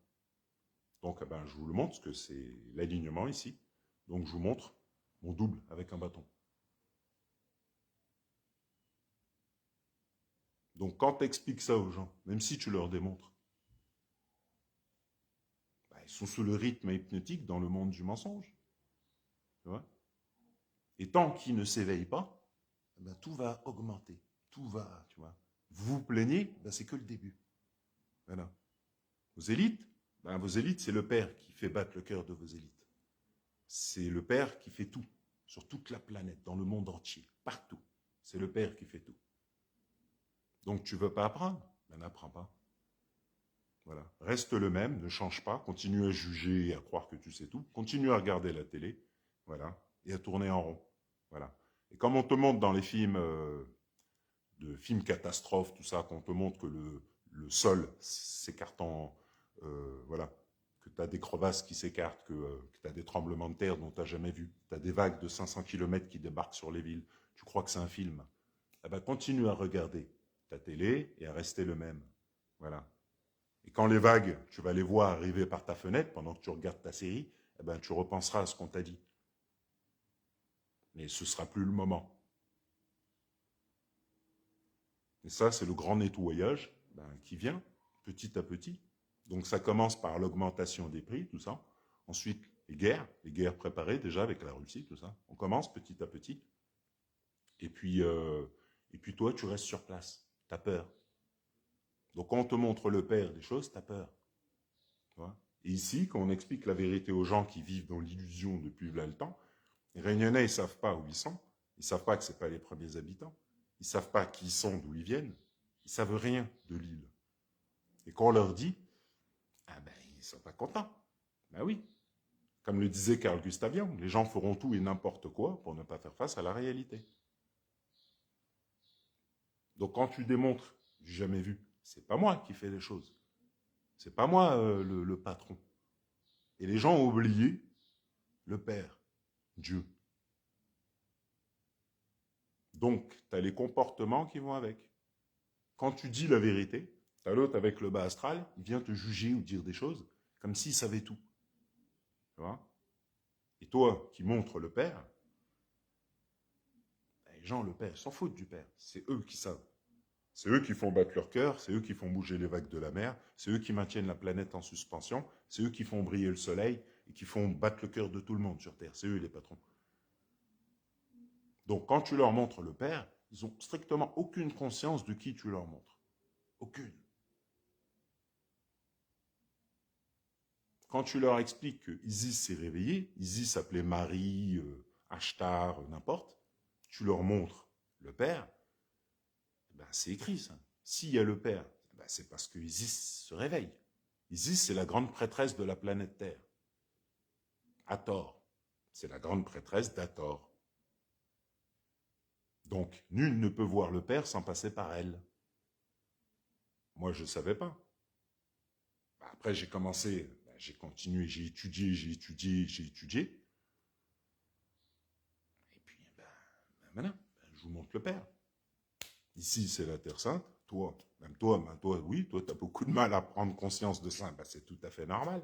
Donc je vous le montre, parce que c'est l'alignement ici. Donc je vous montre mon double avec un bâton. Donc quand tu expliques ça aux gens, même si tu leur démontres, ils sont sous le rythme hypnotique dans le monde du mensonge. Tu vois? Et tant qu'ils ne s'éveillent pas, tout va augmenter. Tout va, tu vois. Vous vous plaignez, c'est que le début. Voilà. Vos élites, c'est le Père qui fait battre le cœur de vos élites. C'est le Père qui fait tout, sur toute la planète, dans le monde entier, partout. C'est le Père qui fait tout. Donc tu veux pas apprendre? N'apprends pas. Voilà. Reste le même, ne change pas, continue à juger et à croire que tu sais tout, continue à regarder la télé, voilà, et à tourner en rond. Voilà. Et comme on te montre dans les films de films catastrophes, tout ça, qu'on te montre que le sol s'écartant, voilà, tu as des crevasses qui s'écartent, que tu as des tremblements de terre dont tu n'as jamais vu, tu as des vagues de 500 km qui débarquent sur les villes, tu crois que c'est un film, eh ben, continue à regarder ta télé et à rester le même. Voilà. Et quand les vagues, tu vas les voir arriver par ta fenêtre pendant que tu regardes ta série, eh ben, tu repenseras à ce qu'on t'a dit. Mais ce ne sera plus le moment. Et ça, c'est le grand nettoyage qui vient petit à petit. Donc ça commence par l'augmentation des prix, tout ça. Ensuite, les guerres préparées déjà avec la Russie, tout ça. On commence petit à petit. Et puis toi, tu restes sur place. Tu as peur. Donc quand on te montre le père des choses, tu as peur. Tu vois. Et ici, quand on explique la vérité aux gens qui vivent dans l'illusion depuis là le temps, les Réunionnais, ils ne savent pas où ils sont. Ils ne savent pas que ce pas les premiers habitants. Ils ne savent pas qui ils sont, d'où ils viennent. Ils ne savent rien de l'île. Et quand on leur dit, ah ben, ils ne sont pas contents. Ben oui. Comme le disait Carl Gustav Jung, les gens feront tout et n'importe quoi pour ne pas faire face à la réalité. Donc quand tu démontres, j'ai jamais vu, c'est pas moi qui fais les choses. C'est pas moi le patron. Et les gens ont oublié le Père, Dieu. Donc, tu as les comportements qui vont avec. Quand tu dis la vérité, tu as l'autre avec le bas astral, il vient te juger ou dire des choses comme s'il savait tout. Tu vois. Et toi qui montres le Père, les gens, le Père, s'en foutent du Père. C'est eux qui savent. C'est eux qui font battre leur cœur, c'est eux qui font bouger les vagues de la mer, c'est eux qui maintiennent la planète en suspension, c'est eux qui font briller le soleil et qui font battre le cœur de tout le monde sur Terre. C'est eux les patrons. Donc quand tu leur montres le Père, ils n'ont strictement aucune conscience de qui tu leur montres. Aucune. Quand tu leur expliques que Isis s'est réveillée, Isis s'appelait Marie, Ashtar, n'importe, tu leur montres le Père, ben c'est écrit ça. S'il y a le Père, ben c'est parce que Isis se réveille. Isis, c'est la grande prêtresse de la planète Terre. Hathor, c'est la grande prêtresse d'Hathor. Donc, nul ne peut voir le Père sans passer par elle. Moi, je ne savais pas. Après, j'ai commencé, j'ai continué, j'ai étudié. Et puis, maintenant, je vous montre le Père. Ici, c'est la Terre Sainte. Toi, oui, toi, tu as beaucoup de mal à prendre conscience de ça. C'est tout à fait normal.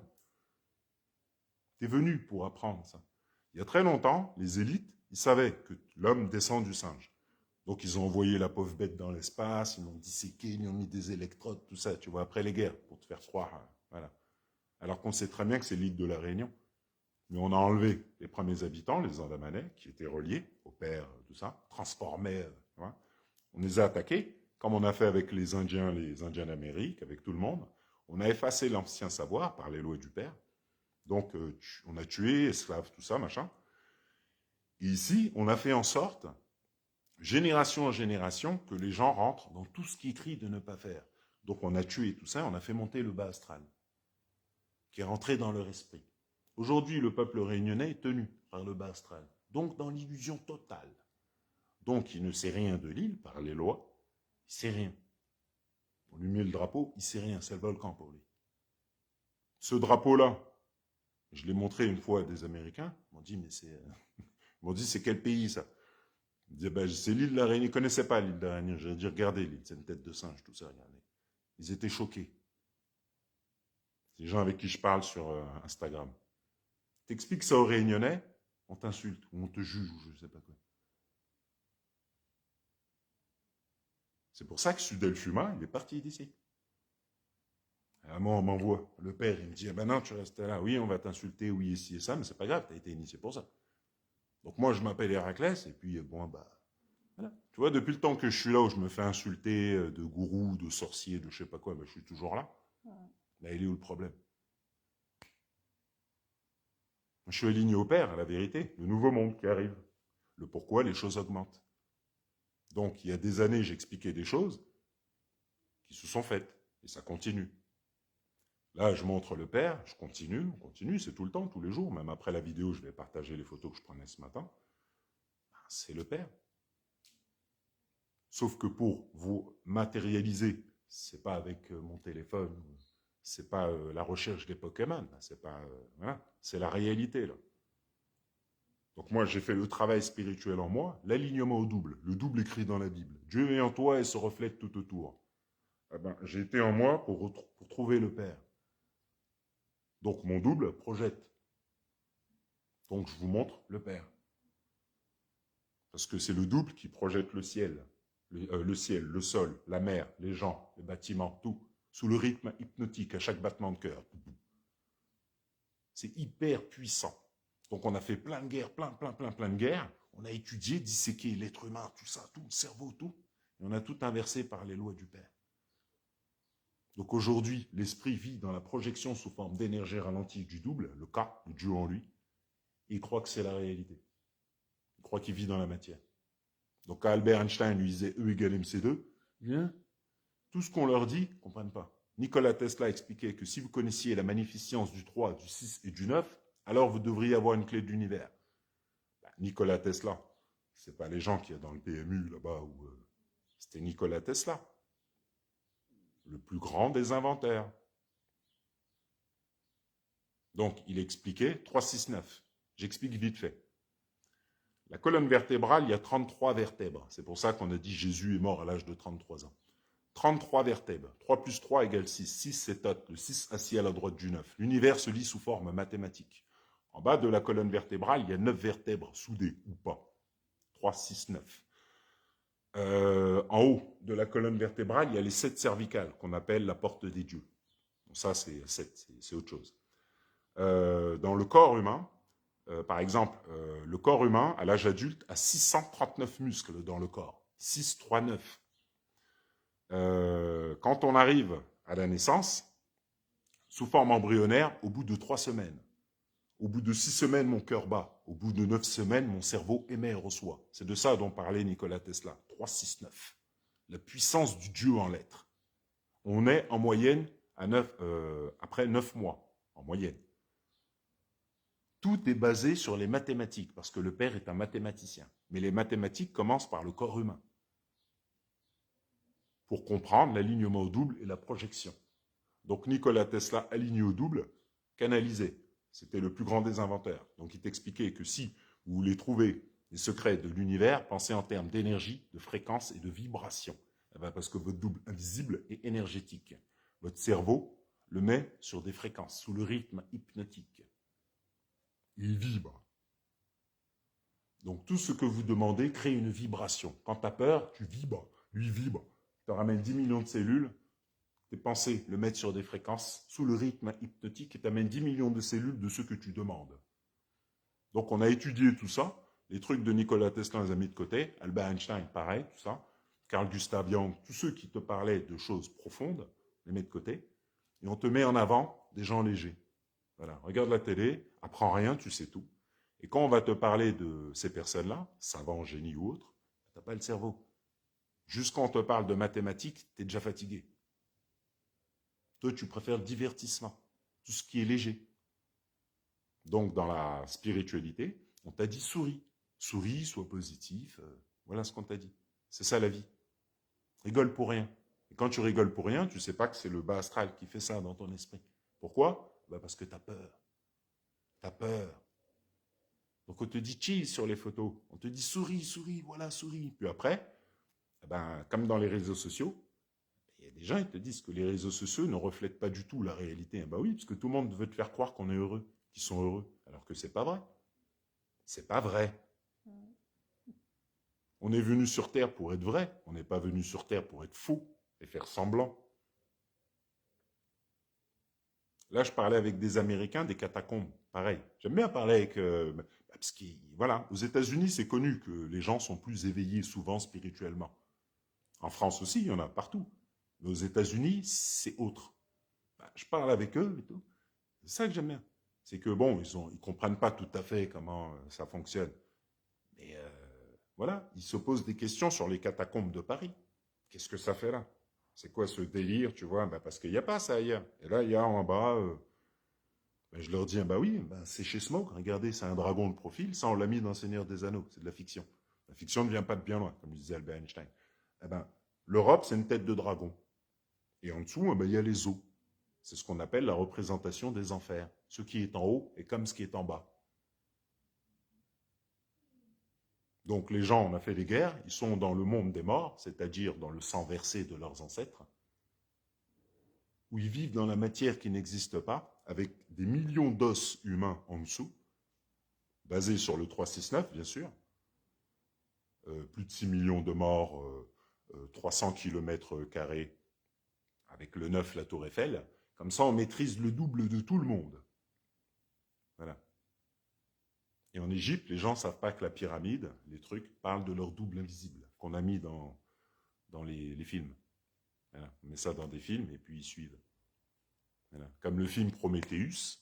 Tu es venu pour apprendre ça. Il y a très longtemps, les élites, ils savaient que l'homme descend du singe. Donc, ils ont envoyé la pauvre bête dans l'espace, ils l'ont disséqué, ils lui ont mis des électrodes, tout ça, tu vois, après les guerres, pour te faire croire. Voilà. Alors qu'on sait très bien que c'est l'île de la Réunion. Mais on a enlevé les premiers habitants, les Andamanais, qui étaient reliés au père, tout ça, transformés. On les a attaqués, comme on a fait avec les Indiens d'Amérique, avec tout le monde. On a effacé l'ancien savoir par les lois du père. Donc, on a tué, esclaves, tout ça, machin. Et ici, on a fait en sorte, génération en génération, que les gens rentrent dans tout ce qui est écrit de ne pas faire. Donc, on a tué tout ça, on a fait monter le bas astral, qui est rentré dans leur esprit. Aujourd'hui, le peuple réunionnais est tenu par le bas astral, donc dans l'illusion totale. Donc, il ne sait rien de l'île par les lois, il ne sait rien. On lui met le drapeau, il ne sait rien, c'est le volcan pour lui. Ce drapeau-là, je l'ai montré une fois à des Américains, ils m'ont dit, mais c'est... Ils m'ont dit, c'est quel pays ça? Ils disaient, ben, c'est l'île de la Réunion. Ils ne connaissaient pas l'île de la Réunion. J'ai dit, regardez l'île, c'est une tête de singe, tout ça, regardez. Ils étaient choqués. C'est les gens avec qui je parle sur Instagram. T'expliques ça aux Réunionnais, on t'insulte, ou on te juge, ou je ne sais pas quoi. C'est pour ça que Sudel Fuma, il est parti d'ici. À moi, on m'envoie. Le père, il me dit, ah ben non, tu restes là. Oui, on va t'insulter, oui, ici et ça, mais c'est pas grave, tu as été initié pour ça. Donc moi, je m'appelle Héraclès, et puis, bon, bah, voilà. Tu vois, depuis le temps que je suis là, où je me fais insulter de gourou, de sorcier, de je sais pas quoi, ben, je suis toujours là. Mais il est où le problème? Je suis aligné au père, à la vérité, le nouveau monde qui arrive. Le pourquoi les choses augmentent. Donc, il y a des années, j'expliquais des choses qui se sont faites, et ça continue. Là, je montre le père, je continue, on continue, c'est tout le temps, tous les jours. Même après la vidéo, je vais partager les photos que je prenais ce matin. C'est le père. Sauf que pour vous matérialiser, c'est pas avec mon téléphone, C'est pas la recherche des Pokémon, c'est pas voilà, c'est la réalité là. Donc moi, j'ai fait le travail spirituel en moi, l'alignement au double, le double écrit dans la Bible. Dieu est en toi et se reflète tout autour. Eh ben, j'ai été en moi pour trouver le Père. Donc mon double projette. Donc je vous montre le Père. Parce que c'est le double qui projette le ciel. Le ciel, le sol, la mer, les gens, les bâtiments, tout. Sous le rythme hypnotique à chaque battement de cœur. C'est hyper puissant. Donc on a fait plein de guerres, plein de guerres. On a étudié, disséqué l'être humain, tout ça, tout, le cerveau, tout. Et on a tout inversé par les lois du Père. Donc aujourd'hui, l'esprit vit dans la projection sous forme d'énergie ralentie du double, le K, le Dieu en lui, et il croit que c'est la réalité. Il croit qu'il vit dans la matière. Donc quand Albert Einstein lui disait E égale MC2, bien, tout ce qu'on leur dit, ils ne comprennent pas. Nikola Tesla expliquait que si vous connaissiez la magnificence du 3, du 6 et du 9, alors vous devriez avoir une clé de l'univers. Ben, Nikola Tesla, ce n'est pas les gens qui sont dans le PMU là-bas, c'était Nikola Tesla, le plus grand des inventaires. Donc, il expliquait 3, 6, 9. J'explique vite fait. La colonne vertébrale, il y a 33 vertèbres. C'est pour ça qu'on a dit Jésus est mort à l'âge de 33 ans. 33 vertèbres. 3 plus 3 égale 6. 6, c'est Thoth. Le 6 assis à la droite du 9. L'univers se lit sous forme mathématique. En bas de la colonne vertébrale, il y a 9 vertèbres, soudées ou pas. 3, 6, 9. En haut de la colonne vertébrale, il y a les 7 cervicales, qu'on appelle la porte des dieux. Donc ça, c'est autre chose. Dans le corps humain, par exemple, le corps humain, à l'âge adulte, a 639 muscles dans le corps. 6, 3, 9. Quand on arrive à la naissance, sous forme embryonnaire, au bout de 3 semaines, au bout de 6 semaines, mon cœur bat. Au bout de 9 semaines, mon cerveau émet et reçoit. C'est de ça dont parlait Nikola Tesla. 3, 6, 9. La puissance du Dieu en lettres. On est en moyenne après 9 mois, en moyenne. Tout est basé sur les mathématiques, parce que le père est un mathématicien. Mais les mathématiques commencent par le corps humain, pour comprendre l'alignement au double et la projection. Donc Nikola Tesla, aligné au double, canalisé. C'était le plus grand des inventeurs. Donc il t'expliquait que si vous voulez trouver les secrets de l'univers, pensez en termes d'énergie, de fréquence et de vibration. Eh bien, parce que votre double invisible est énergétique. Votre cerveau le met sur des fréquences, sous le rythme hypnotique. Il vibre. Donc tout ce que vous demandez crée une vibration. Quand tu as peur, tu vibres. Lui vibre. Tu te ramènes 10 millions de cellules, tes pensées le mettent sur des fréquences sous le rythme hypnotique et t'amènes 10 millions de cellules de ce que tu demandes. Donc on a étudié tout ça. Les trucs de Nikola Tesla, on les a mis de côté. Albert Einstein, pareil, tout ça. Carl Gustav Jung, tous ceux qui te parlaient de choses profondes, les met de côté. Et on te met en avant des gens légers. Voilà, regarde la télé, apprends rien, tu sais tout. Et quand on va te parler de ces personnes-là, savants, génies ou autres, tu n'as pas le cerveau. Juste quand on te parle de mathématiques, tu es déjà fatigué. Toi, tu préfères le divertissement, tout ce qui est léger. Donc, dans la spiritualité, on t'a dit souris. Souris, sois positif. Voilà ce qu'on t'a dit. C'est ça la vie. Rigole pour rien. Et quand tu rigoles pour rien, tu ne sais pas que c'est le bas astral qui fait ça dans ton esprit. Pourquoi ? Parce que tu as peur. Tu as peur. Donc on te dit cheese sur les photos. On te dit souris, souris, voilà, souris. Puis après, comme dans les réseaux sociaux, il y a des gens qui te disent que les réseaux sociaux ne reflètent pas du tout la réalité. Oui, parce que tout le monde veut te faire croire qu'on est heureux, qu'ils sont heureux, alors que c'est pas vrai. C'est pas vrai. On est venu sur Terre pour être vrai. On n'est pas venu sur Terre pour être faux et faire semblant. Là, je parlais avec des Américains des catacombes. Pareil. J'aime bien parler avec... parce que, voilà, aux États-Unis, c'est connu que les gens sont plus éveillés souvent spirituellement. En France aussi, il y en a partout. Mais aux États-Unis, c'est autre. Je parle avec eux et tout. C'est ça que j'aime bien. C'est que, bon, ils comprennent pas tout à fait comment ça fonctionne. Mais voilà, ils se posent des questions sur les catacombes de Paris. Qu'est-ce que ça fait là? C'est quoi ce délire, tu vois? Parce qu'il n'y a pas ça ailleurs. Et là, il y a en bas... je leur dis, oui, c'est chez Smoke, regardez, c'est un dragon de profil, ça on l'a mis dans Seigneur des Anneaux, c'est de la fiction. La fiction ne vient pas de bien loin, comme disait Albert Einstein. L'Europe, c'est une tête de dragon. Et en dessous, il y a les os. C'est ce qu'on appelle la représentation des enfers. Ce qui est en haut est comme ce qui est en bas. Donc les gens, on a fait des guerres, ils sont dans le monde des morts, c'est-à-dire dans le sang versé de leurs ancêtres, où ils vivent dans la matière qui n'existe pas, avec des millions d'os humains en dessous, basés sur le 369, bien sûr, plus de 6 millions de morts, 300 km², avec le 9, la tour Eiffel. Comme ça, on maîtrise le double de tout le monde. Voilà. Et en Égypte, les gens ne savent pas que la pyramide, les trucs, parlent de leur double invisible, qu'on a mis dans les films. Voilà. On met ça dans des films et puis ils suivent. Voilà. Comme le film Prometheus,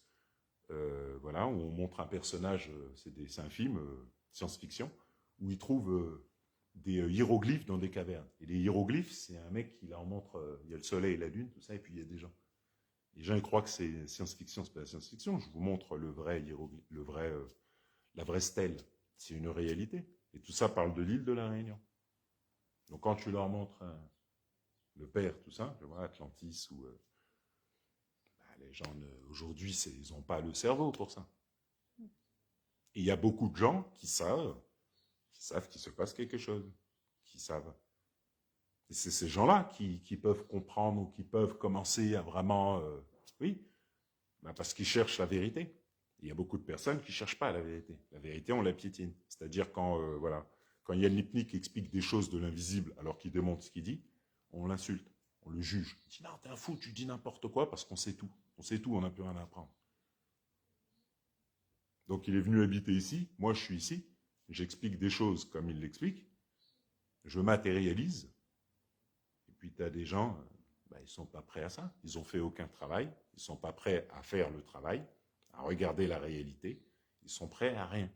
voilà, où on montre un personnage, c'est un film science-fiction, où il trouve des hiéroglyphes dans des cavernes. Et les hiéroglyphes, c'est un mec qui leur montre, il y a le soleil et la lune, tout ça, et puis il y a des gens. Les gens ils croient que c'est science-fiction, c'est pas la science-fiction. Je vous montre le vrai hiéroglyphe, la vraie stèle. C'est une réalité. Et tout ça parle de l'île de la Réunion. Donc quand tu leur montres le père, tout ça, tu vois, Atlantis, ou les gens aujourd'hui, ils n'ont pas le cerveau pour ça. Et il y a beaucoup de gens qui savent qu'il se passe quelque chose, qui savent. Et c'est ces gens-là qui peuvent comprendre ou qui peuvent commencer à vraiment, oui, parce qu'ils cherchent la vérité. Il y a beaucoup de personnes qui ne cherchent pas la vérité. La vérité, on la piétine. C'est-à-dire quand, voilà, quand Yann Lipnik explique des choses de l'invisible alors qu'il démontre ce qu'il dit, on l'insulte, on le juge. Il dit non, t'es un fou, tu dis n'importe quoi parce qu'on sait tout. On sait tout, on n'a plus rien à apprendre. Donc il est venu habiter ici, moi je suis ici, j'explique des choses comme il l'explique, je matérialise, et puis tu as des gens, ils ne sont pas prêts à ça, ils n'ont fait aucun travail, ils ne sont pas prêts à faire le travail, à regarder la réalité, ils sont prêts à rien.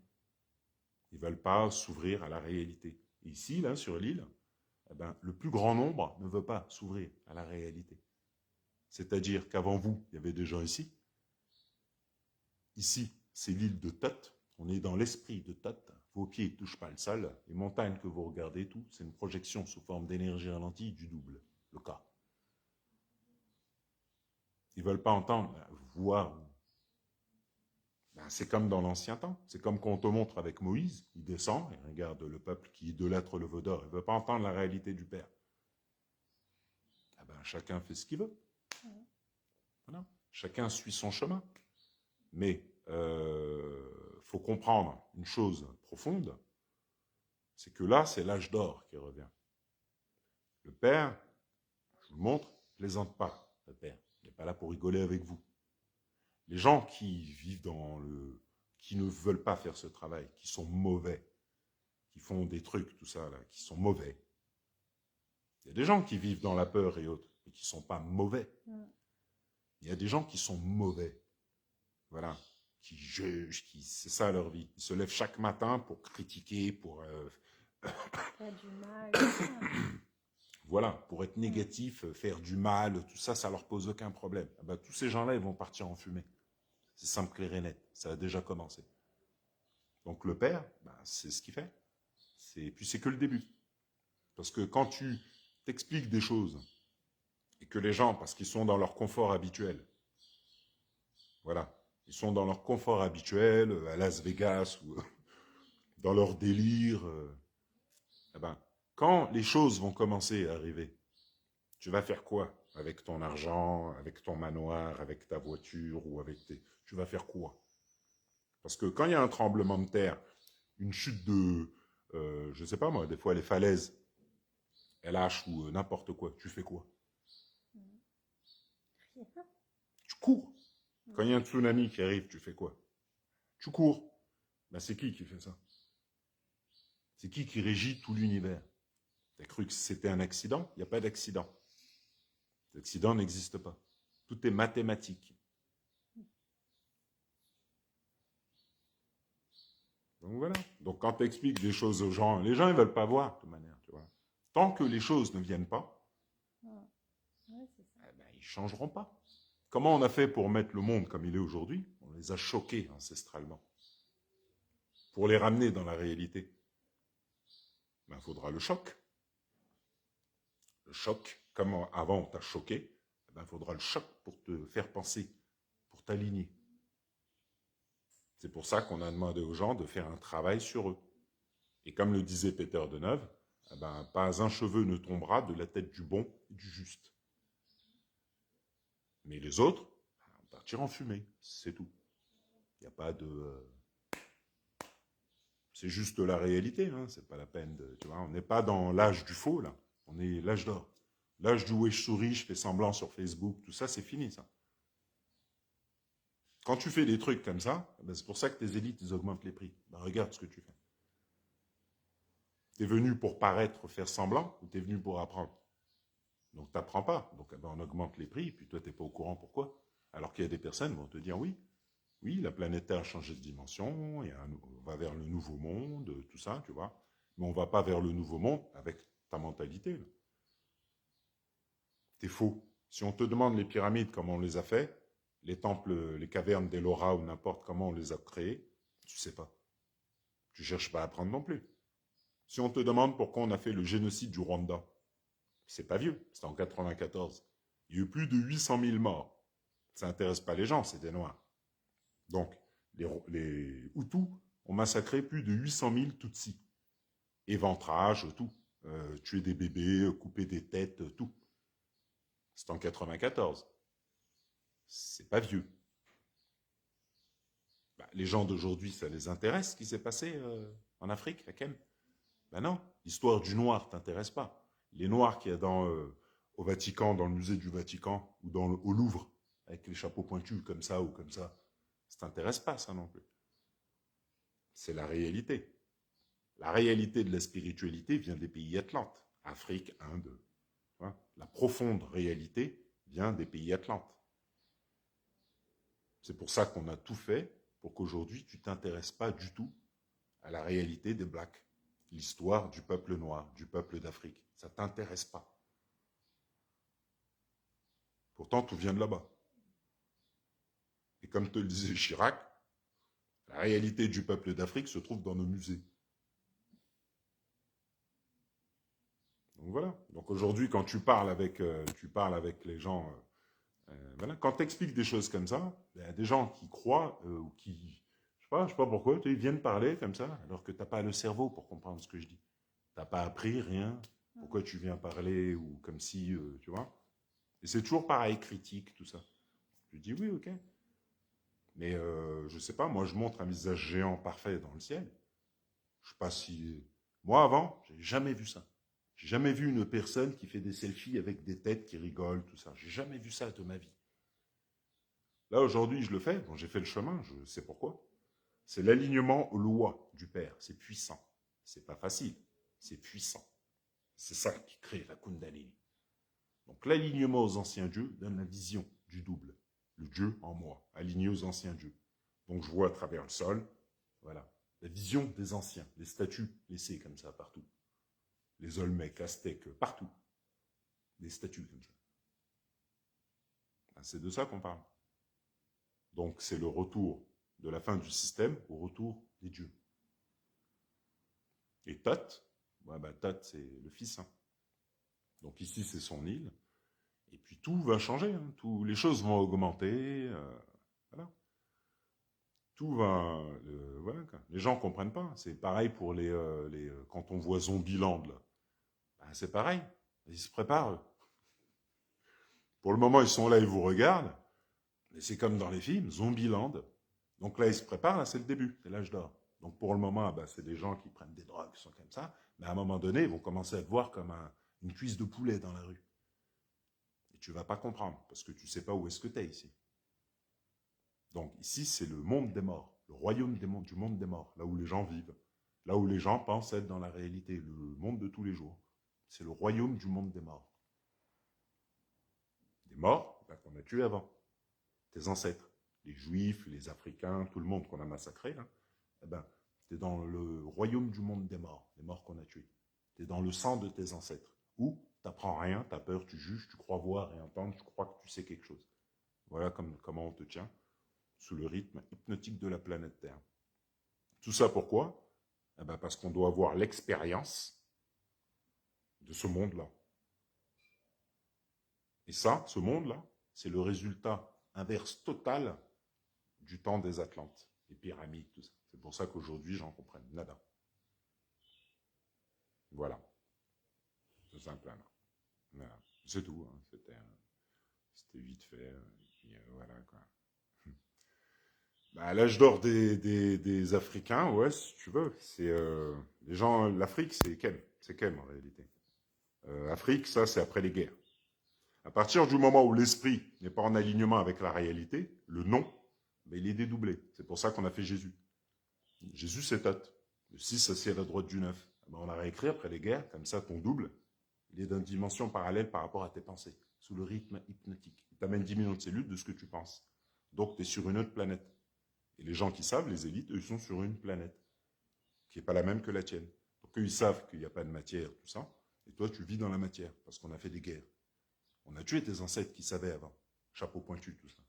Ils ne veulent pas s'ouvrir à la réalité. Et ici, là, sur l'île, le plus grand nombre ne veut pas s'ouvrir à la réalité. C'est-à-dire qu'avant vous, il y avait des gens ici. Ici, c'est l'île de Thoth. On est dans l'esprit de Thoth. Vos pieds ne touchent pas le sol. Les montagnes que vous regardez, tout, c'est une projection sous forme d'énergie ralentie du double, le cas. Ils ne veulent pas entendre, voir. C'est comme dans l'ancien temps. C'est comme quand on te montre avec Moïse, il descend et regarde le peuple qui idolâtre le veau d'or. Il ne veut pas entendre la réalité du Père. Chacun fait ce qu'il veut. Voilà. Chacun suit son chemin. Mais faut comprendre une chose profonde, c'est que là, c'est l'âge d'or qui revient. Le Père, je vous le montre, ne plaisante pas, le Père. Il n'est pas là pour rigoler avec vous. Les gens qui vivent qui ne veulent pas faire ce travail, qui sont mauvais, qui font des trucs, tout ça, là, qui sont mauvais. Il y a des gens qui vivent dans la peur et autres, mais qui ne sont pas mauvais. Il y a des gens qui sont mauvais. Voilà. Qui jugent, c'est ça leur vie. Ils se lèvent chaque matin pour critiquer, pour... faire du mal. Voilà, pour être négatif, faire du mal, tout ça, ça leur pose aucun problème. Tous ces gens-là, ils vont partir en fumée. C'est simple, clair et net. Ça a déjà commencé. Donc le Père, c'est ce qu'il fait. Puis c'est que le début. Parce que quand tu t'expliques des choses, et que les gens, parce qu'ils sont dans leur confort habituel, voilà, ils sont dans leur confort habituel, à Las Vegas, ou dans leur délire, quand les choses vont commencer à arriver, tu vas faire quoi avec ton argent, avec ton manoir, avec ta voiture, ou avec tes... Tu vas faire quoi? Parce que quand il y a un tremblement de terre, une chute de... je ne sais pas moi, des fois les falaises, elles lâchent ou n'importe quoi, tu fais quoi? Tu cours. Quand il y a un tsunami qui arrive, tu fais quoi? Tu cours. C'est qui fait ça? C'est qui régit tout l'univers? Tu as cru que c'était un accident? Il n'y a pas d'accident. L'accident n'existe pas. Tout est mathématique. Donc voilà. Donc quand tu expliques des choses aux gens, les gens ne veulent pas voir de toute manière. Tu vois. Tant que les choses ne viennent pas, ils ne changeront pas. Comment on a fait pour mettre le monde comme il est aujourd'hui? On les a choqués ancestralement. Pour les ramener dans la réalité, il faudra le choc. Le choc, comme avant on t'a choqué, ben, il faudra le choc pour te faire penser, pour t'aligner. C'est pour ça qu'on a demandé aux gens de faire un travail sur eux. Et comme le disait Peter Deneuve, eh ben, pas un cheveu ne tombera de la tête du bon et du juste. Mais les autres, ben, partiront en fumée, c'est tout. Il n'y a pas de... C'est juste la réalité, hein, c'est pas la peine de... Tu vois, on n'est pas dans l'âge du faux, là. On est l'âge d'or. L'âge du où je souris, je fais semblant sur Facebook, tout ça, c'est fini, ça. Quand tu fais des trucs comme ça, ben c'est pour ça que tes élites, ils augmentent les prix. Ben regarde ce que tu fais. T'es venu pour paraître, faire semblant, ou t'es venu pour apprendre? Donc t'apprends pas. Donc ben, on augmente les prix, puis toi, t'es pas au courant pourquoi. Alors qu'il y a des personnes qui vont te dire oui, oui, la planète Terre a changé de dimension, on va vers le nouveau monde, tout ça, tu vois. Mais on va pas vers le nouveau monde avec ta mentalité. T'es faux. Si on te demande les pyramides, comment on les a fait, les temples, les cavernes d'Ellora ou n'importe comment on les a créés, tu sais pas. Tu cherches pas à apprendre non plus. Si on te demande pourquoi on a fait le génocide du Rwanda, c'est pas vieux, c'était en 94. Il y a eu plus de 800 000 morts. Ça n'intéresse pas les gens, c'est des Noirs. Donc, les Hutus ont massacré plus de 800 000 Tutsis. Éventrage, tout. Tuer des bébés, couper des têtes, tout. C'est en 94. C'est pas vieux. Bah, les gens d'aujourd'hui, ça les intéresse ce qui s'est passé en Afrique, à Ken? Ben non, l'histoire du noir t'intéresse pas. Les noirs qu'il y a au Vatican, dans le musée du Vatican, ou au Louvre, avec les chapeaux pointus comme ça ou comme ça t'intéresse pas, ça non plus. C'est la réalité. La réalité de la spiritualité vient des pays atlantes. Afrique, Inde. Hein. La profonde réalité vient des pays atlantes. C'est pour ça qu'on a tout fait pour qu'aujourd'hui, tu t'intéresses pas du tout à la réalité des Blacks. L'histoire du peuple noir, du peuple d'Afrique. Ça t'intéresse pas. Pourtant, tout vient de là-bas. Et comme te le disait Chirac, la réalité du peuple d'Afrique se trouve dans nos musées. Donc voilà. Donc aujourd'hui, quand tu parles avec les gens, voilà. Quand tu expliques des choses comme ça, il y a des gens qui croient ou qui, je sais pas pourquoi, ils viennent parler comme ça, alors que tu n'as pas le cerveau pour comprendre ce que je dis. Tu n'as pas appris rien. Pourquoi tu viens parler ou comme si, tu vois. Et c'est toujours pareil, critique, tout ça. Je dis oui, ok. Mais je sais pas, moi je montre un visage géant parfait dans le ciel. Je sais pas si... Moi avant, j'ai jamais vu ça. J'ai jamais vu une personne qui fait des selfies avec des têtes qui rigolent, tout ça. J'ai jamais vu ça de ma vie. Là aujourd'hui je le fais, bon, j'ai fait le chemin, je sais pourquoi. C'est l'alignement aux lois du Père, c'est puissant. C'est pas facile, c'est puissant. C'est ça qui crée la Kundalini. Donc l'alignement aux anciens dieux donne la vision du double. Le Dieu en moi, aligné aux anciens dieux. Donc je vois à travers le sol, voilà, la vision des anciens, les statues laissées comme ça partout. Les Olmecs, Aztèques, partout. Des statues comme ça. C'est de ça qu'on parle. Donc c'est le retour de la fin du système au retour des dieux. Et Thoth, Thoth c'est le fils. Hein. Donc ici c'est son île. Et puis tout va changer, hein. Les choses vont augmenter. Voilà. Tout va... voilà, quoi. Les gens ne comprennent pas. C'est pareil pour quand on voit Zombieland, là. Ben, c'est pareil. Ils se préparent. Eux. Pour le moment, ils sont là, ils vous regardent. Mais c'est comme dans les films, Zombieland. Donc là, ils se préparent, là, c'est le début, c'est l'âge d'or. Donc pour le moment, c'est des gens qui prennent des drogues, qui sont comme ça. Mais à un moment donné, ils vont commencer à te voir comme une cuisse de poulet dans la rue. Et tu ne vas pas comprendre, parce que tu ne sais pas où est-ce que tu es ici. Donc ici, c'est le monde des morts, le royaume du monde des morts, là où les gens vivent, là où les gens pensent être dans la réalité, le monde de tous les jours. C'est le royaume du monde des morts. Des morts qu'on a tués avant, tes ancêtres, les juifs, les africains, tout le monde qu'on a massacré, là, tu es dans le royaume du monde des morts qu'on a tués. Tu es dans le sang de tes ancêtres, où tu n'apprends rien, tu as peur, tu juges, tu crois voir et entendre, tu crois que tu sais quelque chose. Voilà comment on te tient, sous le rythme hypnotique de la planète Terre. Tout ça pourquoi? Parce qu'on doit avoir l'expérience de ce monde-là. Et ça, ce monde-là, c'est le résultat inverse total du temps des Atlantes, les pyramides, tout ça. C'est pour ça qu'aujourd'hui, j'en comprends nada. Voilà, tout simplement. Voilà. C'est tout, hein. C'était vite fait, et puis voilà, quoi. Bah, l'âge d'or des Africains, ouais, si tu veux, c'est les gens, l'Afrique, c'est Kem en réalité. Afrique, ça, c'est après les guerres. À partir du moment où l'esprit n'est pas en alignement avec la réalité, le nom, ben, il est dédoublé. C'est pour ça qu'on a fait Jésus. Jésus, c'est Tot. Le 6 assis à la droite du 9. Ben, on a réécrit après les guerres, comme ça, ton double, il est d'une dimension parallèle par rapport à tes pensées, sous le rythme hypnotique. Il t'amène 10 millions de cellules de ce que tu penses. Donc, tu es sur une autre planète. Et les gens qui savent, les élites, eux, ils sont sur une planète qui n'est pas la même que la tienne. Donc, eux, ils savent qu'il n'y a pas de matière, tout ça. Et toi, tu vis dans la matière, parce qu'on a fait des guerres. On a tué tes ancêtres qui savaient avant. Chapeau pointu, tout ça.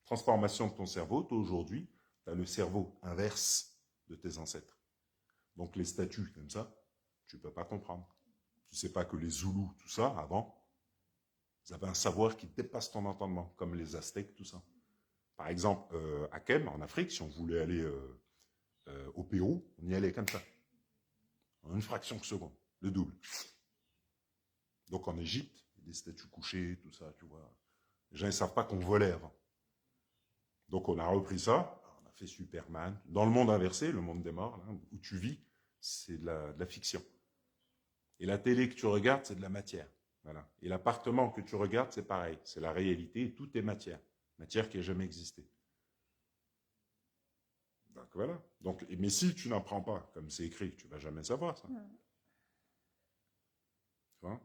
Transformation de ton cerveau. Toi, aujourd'hui, tu as le cerveau inverse de tes ancêtres. Donc, les statues, comme ça, tu ne peux pas comprendre. Tu ne sais pas que les Zoulous, tout ça, avant, ils avaient un savoir qui dépasse ton entendement, comme les Aztèques, tout ça. Par exemple, à Kem, en Afrique, si on voulait aller au Pérou, on y allait comme ça. En une fraction de seconde, le double. Donc en Égypte, des statues couchées, tout ça, tu vois. Les gens ne savent pas qu'on volait avant. Donc on a repris ça, on a fait Superman. Dans le monde inversé, le monde des morts, là, où tu vis, c'est de la fiction. Et la télé que tu regardes, c'est de la matière. Voilà. Et l'appartement que tu regardes, c'est pareil. C'est la réalité, et tout est matière. Matière qui n'a jamais existé. Donc voilà. Donc, mais si tu n'en prends pas, comme c'est écrit, tu ne vas jamais savoir ça. Tu vois?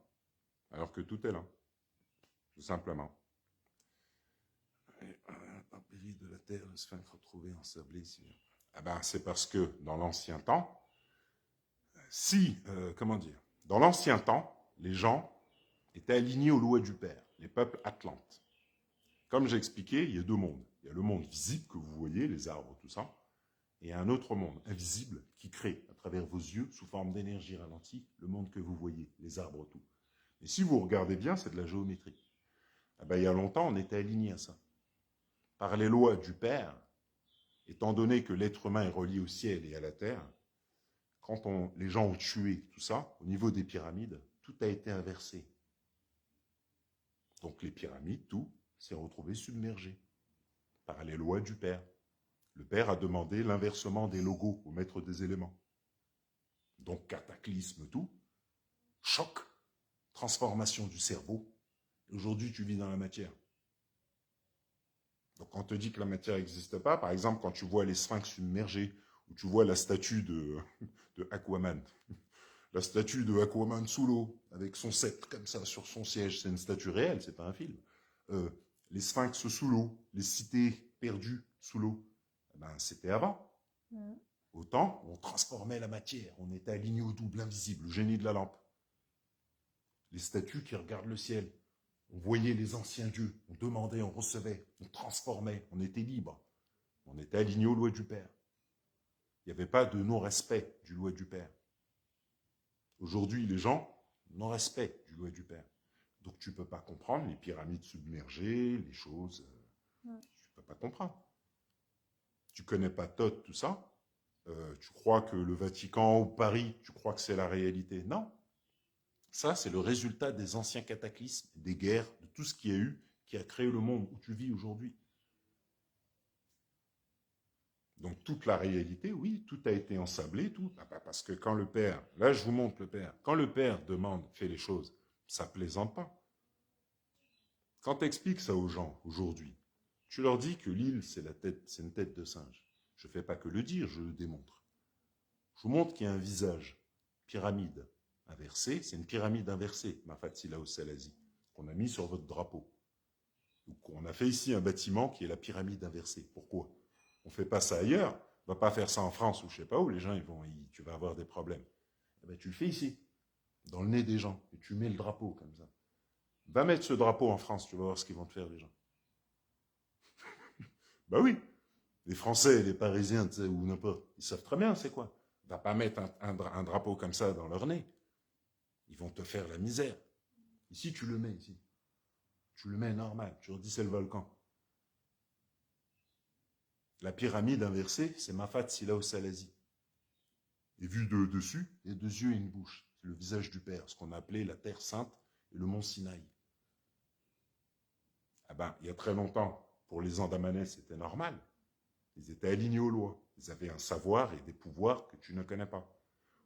Alors que tout est là. Tout simplement. Empire de la terre, le sphinx retrouvé ensablé. Ah ben, c'est parce que dans l'ancien temps, comment dire, dans l'ancien temps, les gens étaient alignés aux lois du Père, les peuples atlantes. Comme j'ai expliqué, il y a deux mondes. Il y a le monde visible que vous voyez, les arbres, tout ça, et un autre monde invisible qui crée à travers vos yeux, sous forme d'énergie ralentie, le monde que vous voyez, les arbres, tout. Et si vous regardez bien, c'est de la géométrie. Ah ben, il y a longtemps, on était alignés à ça. Par les lois du Père, étant donné que l'être humain est relié au ciel et à la terre, quand les gens ont tué tout ça, au niveau des pyramides, tout a été inversé. Donc les pyramides, tout s'est retrouvé submergé par les lois du Père. Le Père a demandé l'inversement des logos au maître des éléments. Donc cataclysme, tout, choc, transformation du cerveau. Aujourd'hui, tu vis dans la matière. Donc quand on te dit que la matière n'existe pas, par exemple, quand tu vois les sphinx submergés, ou tu vois la statue de Aquaman, la statue de Aquaman sous l'eau, avec son sceptre comme ça sur son siège, c'est une statue réelle, c'est pas un film. Les sphinx sous l'eau, les cités perdues sous l'eau, ben, c'était avant. Autant, on transformait la matière, on était aligné au double invisible, le génie de la lampe. Les statues qui regardent le ciel, on voyait les anciens dieux, on demandait, on recevait, on transformait, on était libre. On était aligné aux lois du Père. Il n'y avait pas de non-respect du loi du Père. Aujourd'hui, les gens, non-respect du loi du Père. Donc tu ne peux pas comprendre les pyramides submergées, les choses, tu ne peux pas comprendre. Tu ne connais pas Thoth, tout ça. Tu crois que le Vatican ou Paris, tu crois que c'est la réalité. Non. Ça, c'est le résultat des anciens cataclysmes, des guerres, de tout ce qu'il y a eu, qui a créé le monde où tu vis aujourd'hui. Donc toute la réalité, oui, tout a été ensablé, tout. Parce que quand le Père, là je vous montre le Père, quand le Père demande, fait les choses, ça ne plaisante pas. Quand tu expliques ça aux gens aujourd'hui, tu leur dis que l'île, c'est une tête de singe. Je ne fais pas que le dire, je le démontre. Je vous montre qu'il y a un visage, pyramide inversée, c'est une pyramide inversée, ma Fatsila au Salazi, qu'on a mis sur votre drapeau. Donc, on a fait ici un bâtiment qui est la pyramide inversée. Pourquoi? On ne fait pas ça ailleurs. On ne va pas faire ça en France ou je ne sais pas où. Les gens, tu vas avoir des problèmes. Eh ben, tu le fais ici, dans le nez des gens, et tu mets le drapeau comme ça. Va mettre ce drapeau en France, tu vas voir ce qu'ils vont te faire, les gens. Bah oui, les Français, les Parisiens, ou n'importe, ils savent très bien c'est quoi. Va pas mettre un drapeau comme ça dans leur nez. Ils vont te faire la misère. Ici, tu le mets, ici. Tu le mets normal. Tu leur dis, c'est le volcan. La pyramide inversée, c'est Mafat Sila Salazi. Et vu de dessus, il y a 2 yeux et une bouche. C'est le visage du Père, ce qu'on appelait la Terre Sainte et le mont Sinaï. Ah ben, il y a très longtemps, pour les Andamanais, c'était normal. Ils étaient alignés aux lois. Ils avaient un savoir et des pouvoirs que tu ne connais pas.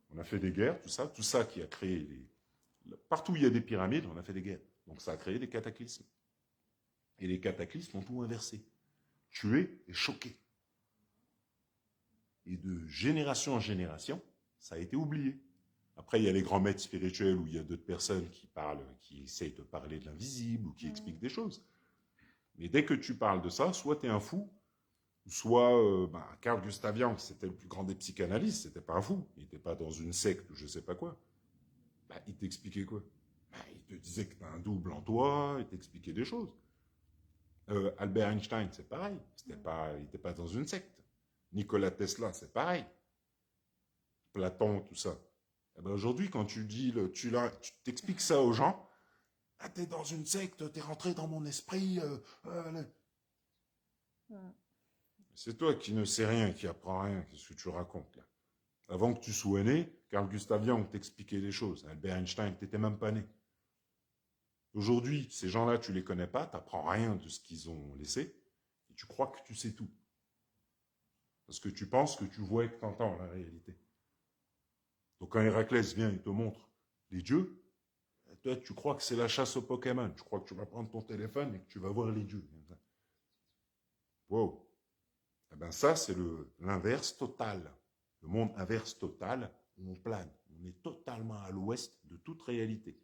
On a fait des guerres, tout ça qui a créé partout où il y a des pyramides, on a fait des guerres. Donc ça a créé des cataclysmes. Et les cataclysmes ont tout inversé. Tué et choqué. Et de génération en génération, ça a été oublié. Après, il y a les grands maîtres spirituels où il y a d'autres personnes qui parlent, qui essayent de parler de l'invisible ou qui expliquent des choses. Mais dès que tu parles de ça, soit tu es un fou, soit Carl Gustav Jung, c'était le plus grand des psychanalystes, c'était pas un fou, il n'était pas dans une secte ou je sais pas quoi. Il t'expliquait quoi? Il te disait que tu as un double en toi, il t'expliquait des choses. Albert Einstein, c'est pareil, il n'était pas dans une secte. Nikola Tesla, c'est pareil. Platon, tout ça. Eh ben aujourd'hui, quand tu t'expliques ça aux gens, t'es dans une secte, t'es rentré dans mon esprit. C'est toi qui ne sais rien, qui apprends rien, qu'est-ce que tu racontes là? Avant que tu sois né, Carl Gustav Jung t'expliquait les choses. Albert Einstein, t'étais même pas né. Aujourd'hui, ces gens-là, tu les connais pas, t'apprends rien de ce qu'ils ont laissé, et tu crois que tu sais tout. Parce que tu penses que tu vois et que tu entends la réalité. Donc quand Héraclès vient et te montre les dieux, toi, tu crois que c'est la chasse aux Pokémon. Tu crois que tu vas prendre ton téléphone et que tu vas voir les dieux. Wow. Eh ben ça, c'est l'inverse total. Le monde inverse total, où on plane. On est totalement à l'ouest de toute réalité.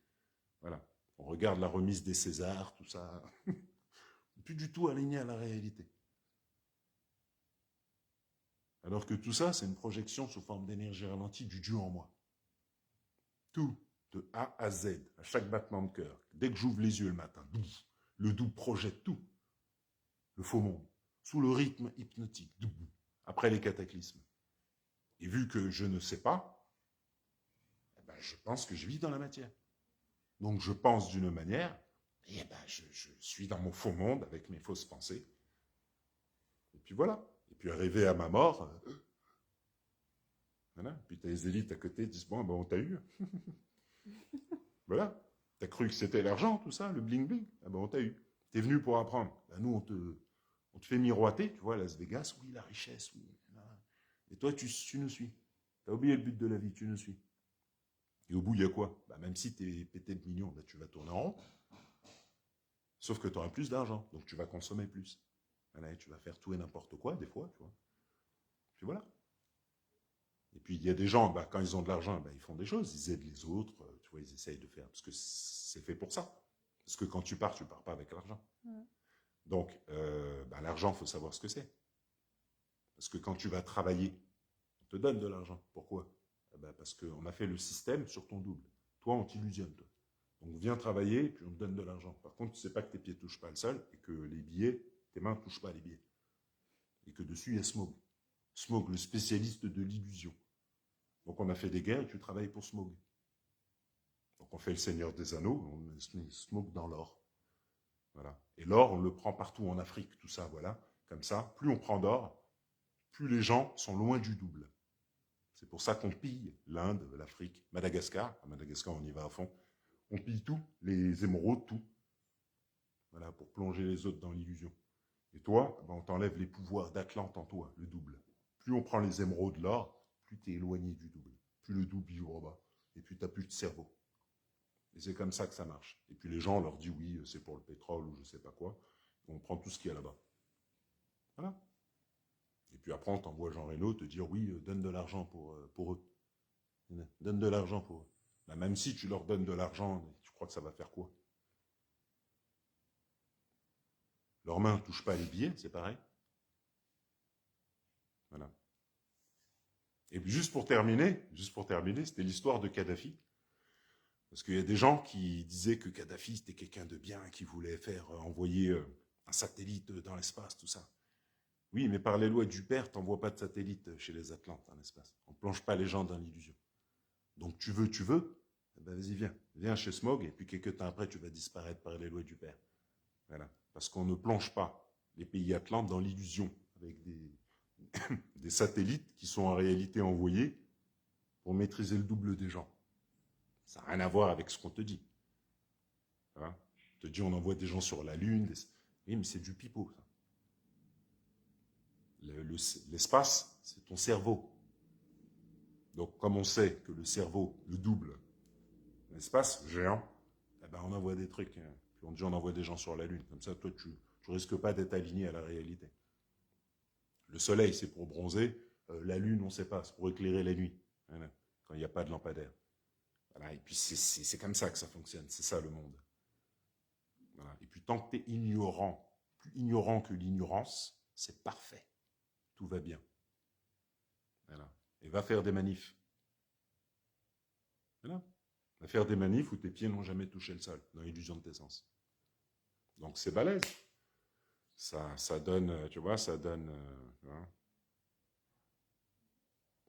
Voilà. On regarde la remise des Césars, tout ça. Plus du tout aligné à la réalité. Alors que tout ça, c'est une projection sous forme d'énergie ralentie du Dieu en moi. Tout, de A à Z, à chaque battement de cœur. Dès que j'ouvre les yeux le matin, le doux projette tout. Le faux monde, sous le rythme hypnotique, après les cataclysmes. Et vu que je ne sais pas, je pense que je vis dans la matière. Donc je pense d'une manière, et je suis dans mon faux monde avec mes fausses pensées. Et puis voilà. Et puis arrivé à ma mort, voilà. Puis t'as les élites à côté qui disent, bon, on t'a eu. Voilà. T'as cru que c'était l'argent, tout ça, le bling-bling. On t'a eu. T'es venu pour apprendre. Nous, on te fait miroiter, tu vois, à Las Vegas, oui, la richesse, oui. Et toi, tu nous suis. T'as oublié le but de la vie, tu nous suis. Et au bout, il y a quoi? Même si t'es pété de millions, tu vas tourner en rond. Sauf que tu auras plus d'argent, donc tu vas consommer plus. Voilà, tu vas faire tout et n'importe quoi, des fois, tu vois. Puis voilà. Et puis, il y a des gens, quand ils ont de l'argent, ils font des choses, ils aident les autres, tu vois, ils essayent de faire, parce que c'est fait pour ça. Parce que quand tu pars pas avec l'argent. Donc, l'argent, il faut savoir ce que c'est. Parce que quand tu vas travailler, on te donne de l'argent. Pourquoi? Parce qu'on a fait le système sur ton double. Toi, on t'illusionne, toi. Donc, viens travailler, puis on te donne de l'argent. Par contre, tu ne sais pas que tes pieds ne touchent pas le sol et que les billets, tes mains ne touchent pas les billets. Et que dessus, il y a Smog. Smog, le spécialiste de l'illusion. Donc, on a fait des guerres et tu travailles pour Smog. Donc, on fait le Seigneur des Anneaux, on met Smog dans l'or. Voilà. Et l'or, on le prend partout en Afrique, tout ça, voilà. Comme ça, plus on prend d'or, plus les gens sont loin du double. C'est pour ça qu'on pille l'Inde, l'Afrique, Madagascar. À Madagascar, on y va à fond. On pille tout, les émeraudes, tout. Voilà, pour plonger les autres dans l'illusion. Et toi, on t'enlève les pouvoirs d'Atlante en toi, le double. Plus on prend les émeraudes, l'or, plus tu es éloigné du double. Plus le double vit au bas. Et plus tu n'as plus de cerveau. Et c'est comme ça que ça marche. Et puis les gens, on leur dit oui, c'est pour le pétrole ou je sais pas quoi. On prend tout ce qu'il y a là-bas. Voilà. Et puis après, on t'envoie Jean Reno te dire oui, donne de l'argent pour eux. Donne de l'argent pour eux. Même si tu leur donnes de l'argent, tu crois que ça va faire quoi? Leurs mains ne touchent pas les billets, c'est pareil. Voilà. Et puis juste pour terminer, c'était l'histoire de Kadhafi. Parce qu'il y a des gens qui disaient que Kadhafi, c'était quelqu'un de bien, qui voulait faire envoyer un satellite dans l'espace, tout ça. Oui, mais par les lois du père, t'envoies pas de satellite chez les Atlantes dans l'espace. On ne plonge pas les gens dans l'illusion. Donc tu veux, Eh ben, vas-y, viens chez Smog, et puis quelques temps après, tu vas disparaître par les lois du Père. Voilà. Parce qu'on ne plonge pas les pays atlantes dans l'illusion, avec des satellites qui sont en réalité envoyés pour maîtriser le double des gens. Ça n'a rien à voir avec ce qu'on te dit. Hein, on te dit on envoie des gens sur la Lune. Oui, mais c'est du pipeau. Ça. L'espace, c'est ton cerveau. Donc, comme on sait que le cerveau, le double, l'espace géant, eh ben, on envoie des trucs. Hein. Puis on dit on envoie des gens sur la Lune. Comme ça, toi, tu ne risques pas d'être aligné à la réalité. Le soleil, c'est pour bronzer. La Lune, on ne sait pas. C'est pour éclairer la nuit. Voilà, quand il n'y a pas de lampadaire. Voilà, et puis, c'est comme ça que ça fonctionne. C'est ça, le monde. Voilà. Et puis, tant que tu es ignorant, plus ignorant que l'ignorance, c'est parfait. Tout va bien. Voilà. Et va faire des manifs. Voilà. Va faire des manifs où tes pieds n'ont jamais touché le sol, dans l'illusion de tes sens. Donc c'est balèze. Ça donne, tu vois, ça donne...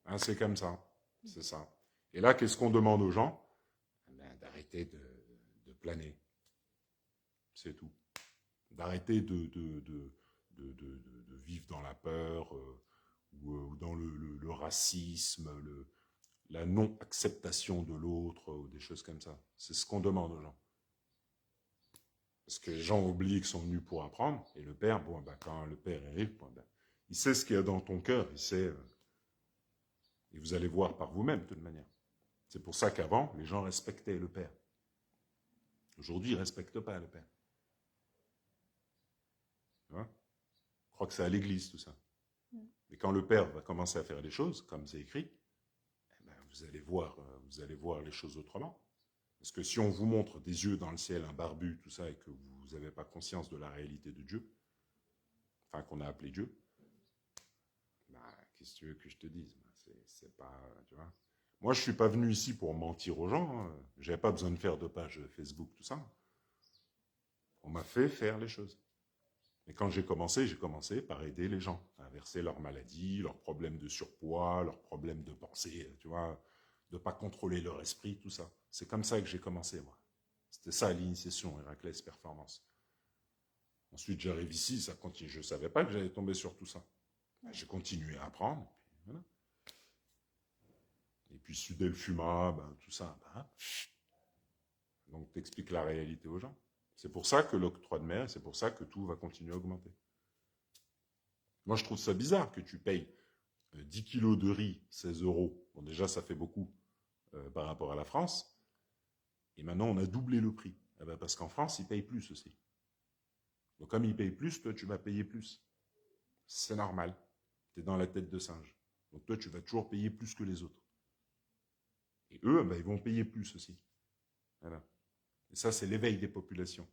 hein, c'est comme ça. C'est ça. Et là, qu'est-ce qu'on demande aux gens? Ben, d'arrêter de planer. C'est tout. D'arrêter de vivre dans la peur ou dans le racisme, la non-acceptation de l'autre, ou des choses comme ça. C'est ce qu'on demande aux gens. Parce que les gens oublient qu'ils sont venus pour apprendre, et le père, bon, ben, quand le père arrive, bon, ben, il sait ce qu'il y a dans ton cœur, il sait, et vous allez voir par vous-même, de toute manière. C'est pour ça qu'avant, les gens respectaient le père. Aujourd'hui, ils ne respectent pas le père. Tu vois? Je crois que c'est à l'église, tout ça. Mais quand le père va commencer à faire les choses, comme c'est écrit, eh ben, vous allez voir les choses autrement. Parce que si on vous montre des yeux dans le ciel, un barbu, tout ça, et que vous n'avez pas conscience de la réalité de Dieu, enfin qu'on a appelé Dieu, bah, qu'est-ce que tu veux que je te dise? C'est pas, tu vois. Moi, je suis pas venu ici pour mentir aux gens. Hein. J'avais pas besoin de faire de page Facebook, tout ça. On m'a fait faire les choses. Et quand j'ai commencé par aider les gens à inverser leurs maladies, leurs problèmes de surpoids, leurs problèmes de pensée, tu vois, de pas contrôler leur esprit, tout ça. C'est comme ça que j'ai commencé, moi. C'était ça l'initiation, Héraclès Performance. Ensuite, j'arrive ici, ça continue. Je ne savais pas que j'allais tomber sur tout ça. J'ai continué à apprendre. Puis voilà. Et puis, Sudel Fuma, ben, tout ça. Ben, donc, tu expliques la réalité aux gens. C'est pour ça que l'octroi de mer, c'est pour ça que tout va continuer à augmenter. Moi, je trouve ça bizarre que tu payes 10 kilos de riz, 16 euros. Bon, déjà, ça fait beaucoup par rapport à la France. Et maintenant, on a doublé le prix. Eh ben, parce qu'en France, ils payent plus aussi. Donc, comme ils payent plus, toi, tu vas payer plus. C'est normal. Tu es dans la tête de singe. Donc, toi, tu vas toujours payer plus que les autres. Et eux, ben, ils vont payer plus aussi. Voilà. Et ça, c'est l'éveil des populations.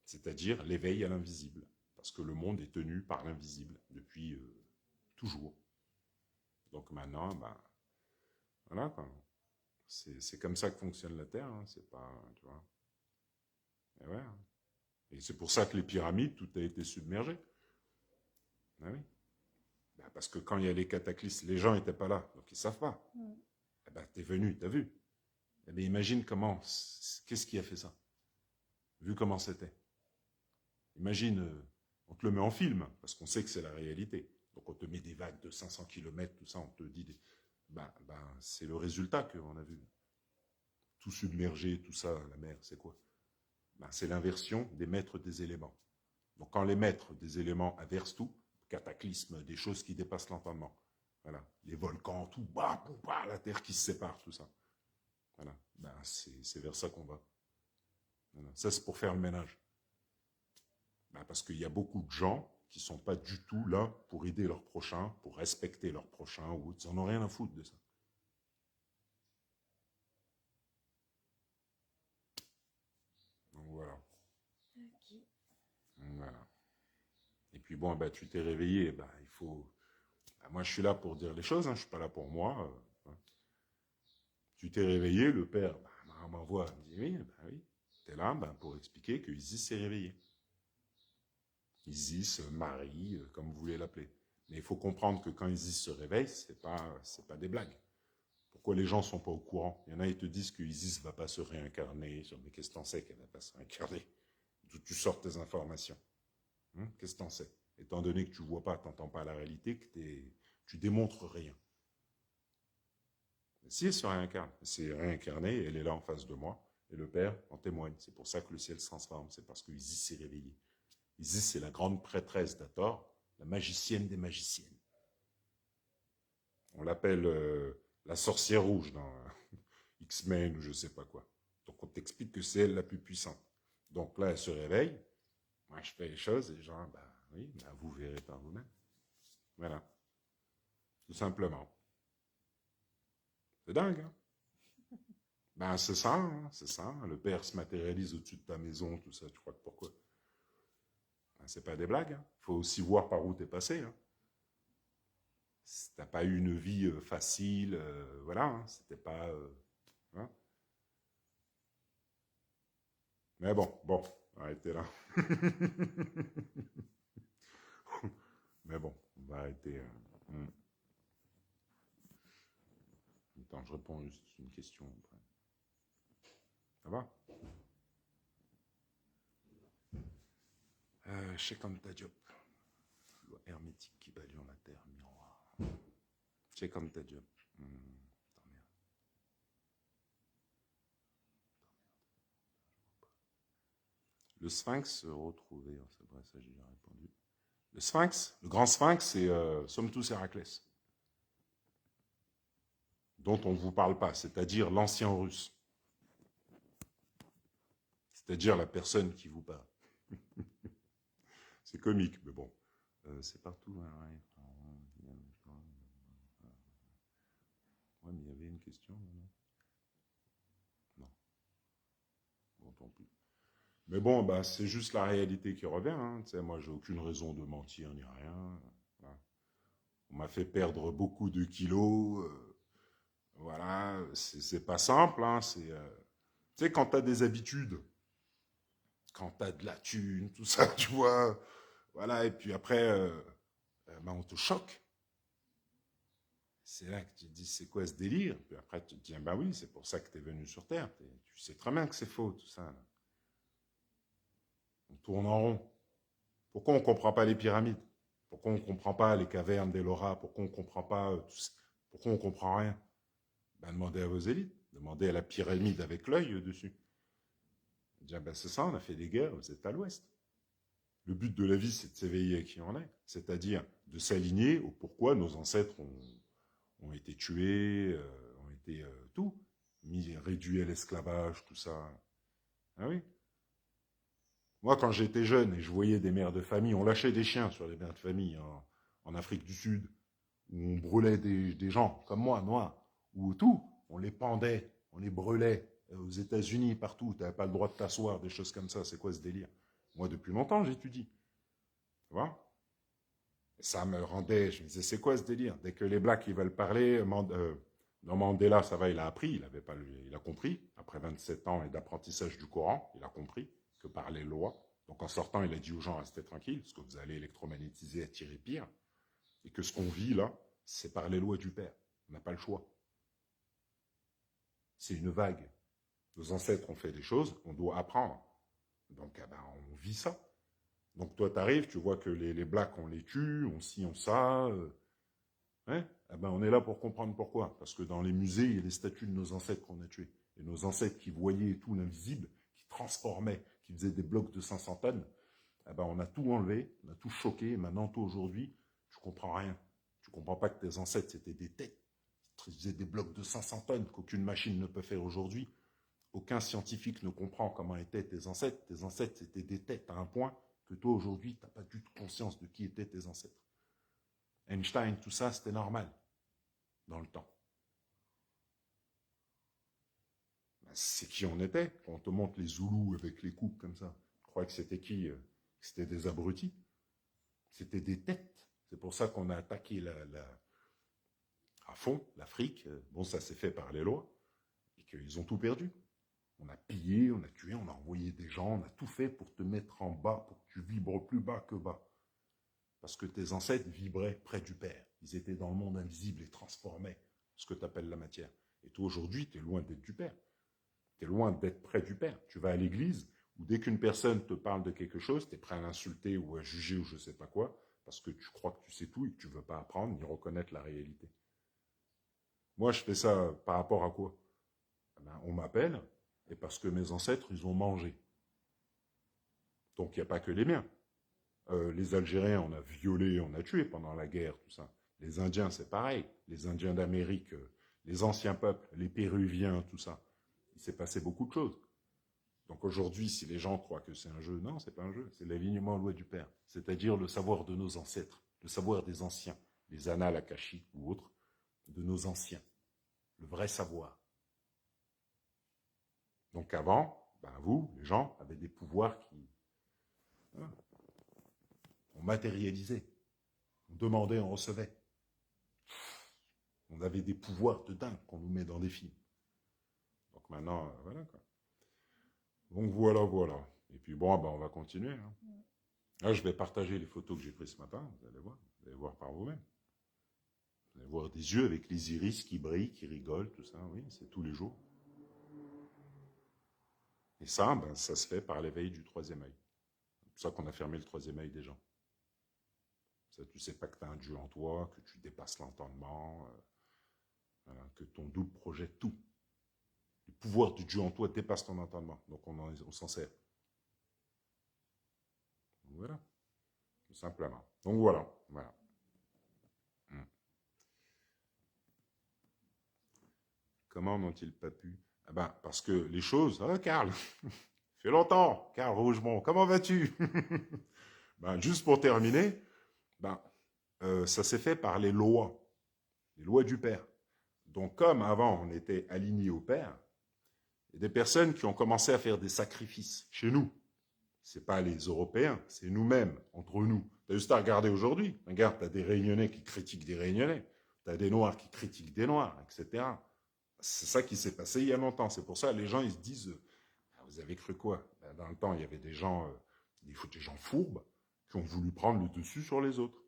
C'est-à-dire l'éveil à l'invisible. Parce que le monde est tenu par l'invisible depuis toujours. Donc maintenant, ben, voilà quoi. C'est comme ça que fonctionne la Terre. Hein. C'est pas, tu vois. Et ouais. Hein. Et c'est pour ça que les pyramides, tout a été submergé. Ah oui. Ben, parce que quand il y a les cataclysmes, les gens n'étaient pas là, donc ils ne savent pas. Eh ben, t'es venu, t'as vu. Eh ben, imagine comment, qu'est-ce qui a fait ça? Vu comment c'était. Imagine, on te le met en film, parce qu'on sait que c'est la réalité. Donc on te met des vagues de 500 km, tout ça, on te dit, c'est le résultat qu'on a vu. Tout submergé, tout ça, la mer, c'est quoi? Ben, c'est l'inversion des maîtres des éléments. Donc quand les maîtres des éléments inversent tout, cataclysme, des choses qui dépassent l'entendement, voilà, les volcans, tout, la terre qui se sépare, tout ça. Voilà, ben, c'est vers ça qu'on va. Voilà. Ça, c'est pour faire le ménage. Ben, parce qu'il y a beaucoup de gens qui ne sont pas du tout là pour aider leurs prochains, pour respecter leurs prochains, ou ils n'en ont rien à foutre de ça. Donc voilà. Ok. Voilà. Et puis bon, ben, tu t'es réveillé, ben, il faut... Ben, moi, je suis là pour dire les choses, hein, je ne suis pas là pour moi. Hein. Tu t'es réveillé, le père m'envoie, me dit oui, ben oui. Tu es là pour expliquer que Isis s'est réveillée. Isis, Marie, comme vous voulez l'appeler. Mais il faut comprendre que quand Isis se réveille, c'est pas des blagues. Pourquoi les gens ne sont pas au courant? Il y en a, ils te disent que Isis ne va pas se réincarner. Mais qu'est-ce que t'en sais qu'elle ne va pas se réincarner? D'où tu sors tes informations? Qu'est-ce que t'en sais? Étant donné que tu ne vois pas, tu n'entends pas la réalité, que tu démontres rien. Si elle se réincarne, elle s'est réincarnée, elle est là en face de moi, et le Père en témoigne. C'est pour ça que le ciel se transforme, c'est parce que Isis s'est réveillée. Isis, c'est la grande prêtresse d'Hathor, la magicienne des magiciennes. On l'appelle la sorcière rouge dans X-Men ou je sais pas quoi. Donc on t'explique que c'est elle la plus puissante. Donc là, elle se réveille, moi je fais les choses, et genre, bah oui, bah, vous verrez par vous-même. Voilà, tout simplement. C'est dingue, hein? Ben c'est ça, hein, c'est ça. Le Père se matérialise au-dessus de ta maison, tout ça, tu crois que pourquoi? Ben, c'est pas des blagues, hein. Faut aussi voir par où t'es passé, hein. Si t'as pas eu une vie facile, voilà, hein, c'était pas... hein. Mais bon, arrêtez là. Mais bon, on va arrêter. Attends, je réponds juste une question après. Ça va? Cheikh Anta Diop. Loi hermétique qui balaye la terre, miroir. Cheikh Anta Diop. Le sphinx retrouvé, c'est vrai, ça j'ai déjà répondu. Le sphinx, le grand sphinx, c'est Somme tous Héraclès, dont on ne vous parle pas, c'est-à-dire l'ancien russe. C'est-à-dire la personne qui vous parle. C'est comique, mais bon. C'est partout. Hein, ouais. Ouais, mais il y avait une question, non? Non. Bon, tant pis. Mais bon, bah, c'est juste la réalité qui revient. Hein. Moi, j'ai aucune raison de mentir ni rien. Voilà. On m'a fait perdre beaucoup de kilos. Voilà, c'est pas simple. Hein. Tu sais, quand tu as des habitudes, quand tu as de la thune, tout ça, tu vois. Voilà, et puis après, bah, on te choque. C'est là que tu te dis, c'est quoi ce délire? Puis après, tu te dis, bah oui, c'est pour ça que tu es venu sur Terre. Tu sais très bien que c'est faux, tout ça. Là. On tourne en rond. Pourquoi on ne comprend pas les pyramides? Pourquoi on ne comprend pas les cavernes d'Ellora? Pourquoi on ne comprend pas tout ça? Pourquoi on ne comprend rien? Ben, demandez à vos élites. Demandez à la pyramide avec l'œil dessus. Dire, ben, c'est ça, on a fait des guerres, vous êtes à l'ouest. Le but de la vie, c'est de s'éveiller à qui on est. C'est-à-dire de s'aligner au pourquoi nos ancêtres ont été tués, ont été tout, réduits à l'esclavage, tout ça. Ah oui. Moi, quand j'étais jeune et je voyais des mères de famille, on lâchait des chiens sur les mères de famille en Afrique du Sud, où on brûlait des gens comme moi, noirs, ou tout, on les pendait, on les brûlait. Aux États-Unis, partout, tu n'avais pas le droit de t'asseoir, des choses comme ça. C'est quoi ce délire? Moi, depuis longtemps, j'étudie. Tu vois? Ça me rendait, je me disais, c'est quoi ce délire? Dès que les blacks ils veulent parler, non, Mandela, ça va, il a appris, il a compris. Après 27 ans d'apprentissage du Coran, il a compris que par les lois. Donc en sortant, il a dit aux gens, restez tranquilles, parce que vous allez électromagnétiser, attirer pire. Et que ce qu'on vit là, c'est par les lois du Père. On n'a pas le choix. C'est une vague. Nos ancêtres ont fait des choses, on doit apprendre. Donc eh ben, on vit ça. Donc toi, tu arrives, tu vois que les blacks, on les tue, on ci, on ça. Hein? Eh ben, on est là pour comprendre pourquoi. Parce que dans les musées, il y a des statues de nos ancêtres qu'on a tués. Et nos ancêtres qui voyaient tout l'invisible, qui transformaient, qui faisaient des blocs de 500 tonnes, eh ben, on a tout enlevé, on a tout choqué. Et maintenant, toi, aujourd'hui, tu comprends rien. Tu comprends pas que tes ancêtres, c'était des têtes. Ils faisaient des blocs de 500 tonnes qu'aucune machine ne peut faire aujourd'hui. Aucun scientifique ne comprend comment étaient tes ancêtres. Tes ancêtres, c'était des têtes à un point que toi, aujourd'hui, tu n'as pas du tout conscience de qui étaient tes ancêtres. Einstein, tout ça, c'était normal dans le temps. C'est qui on était. Quand on te montre les Zoulous avec les coupes comme ça, tu crois que c'était qui? C'était des abrutis. C'était des têtes. C'est pour ça qu'on a attaqué à fond l'Afrique. Bon, ça s'est fait par les lois. Et qu'ils ont tout perdu. On a pillé, on a tué, on a envoyé des gens, on a tout fait pour te mettre en bas, pour que tu vibres plus bas que bas. Parce que tes ancêtres vibraient près du Père. Ils étaient dans le monde invisible et transformaient ce que tu appelles la matière. Et toi, aujourd'hui, tu es loin d'être du Père. Tu es loin d'être près du Père. Tu vas à l'église, où dès qu'une personne te parle de quelque chose, tu es prêt à l'insulter ou à juger ou je ne sais pas quoi, parce que tu crois que tu sais tout et que tu ne veux pas apprendre ni reconnaître la réalité. Moi, je fais ça par rapport à quoi? On m'appelle, et parce que mes ancêtres, ils ont mangé. Donc, il n'y a pas que les miens. Les Algériens, on a violé, on a tué pendant la guerre, tout ça. Les Indiens, c'est pareil. Les Indiens d'Amérique, les anciens peuples, les Péruviens, tout ça. Il s'est passé beaucoup de choses. Donc aujourd'hui, si les gens croient que c'est un jeu, non, c'est pas un jeu. C'est l'alignement loi du Père. C'est-à-dire le savoir de nos ancêtres, le savoir des anciens, les annales akashiques ou autres, de nos anciens. Le vrai savoir. Donc avant, vous, les gens, avez des pouvoirs qui on matérialisait. On demandait, on recevait. On avait des pouvoirs de dingue qu'on nous met dans des films. Donc maintenant, voilà quoi. Donc voilà. Et puis bon, on va continuer. Hein. Là, je vais partager les photos que j'ai prises ce matin, vous allez voir par vous-même. Vous allez voir des yeux avec les iris qui brillent, qui rigolent, tout ça, oui, c'est tous les jours. Et ça, ça se fait par l'éveil du troisième œil. C'est pour ça qu'on a fermé le troisième œil des gens. Ça, tu sais pas que tu as un Dieu en toi, que tu dépasses l'entendement, voilà, que ton double projette tout. Le pouvoir du Dieu en toi dépasse ton entendement. Donc on s'en sert. Donc, voilà. Tout simplement. Donc voilà. Comment n'ont-ils pas pu? Parce que les choses... Ah, Karl, fait longtemps, Karl Rougemont, comment vas-tu? Juste pour terminer, ça s'est fait par les lois du Père. Donc comme avant on était alignés au Père, il y a des personnes qui ont commencé à faire des sacrifices chez nous. Ce n'est pas les Européens, c'est nous-mêmes, entre nous. Tu as juste à regarder aujourd'hui. Regarde, tu as des Réunionnais qui critiquent des Réunionnais, tu as des Noirs qui critiquent des Noirs, etc. C'est ça qui s'est passé il y a longtemps. C'est pour ça que les gens ils se disent vous avez cru quoi? Dans le temps, il y avait des gens fourbes qui ont voulu prendre le dessus sur les autres.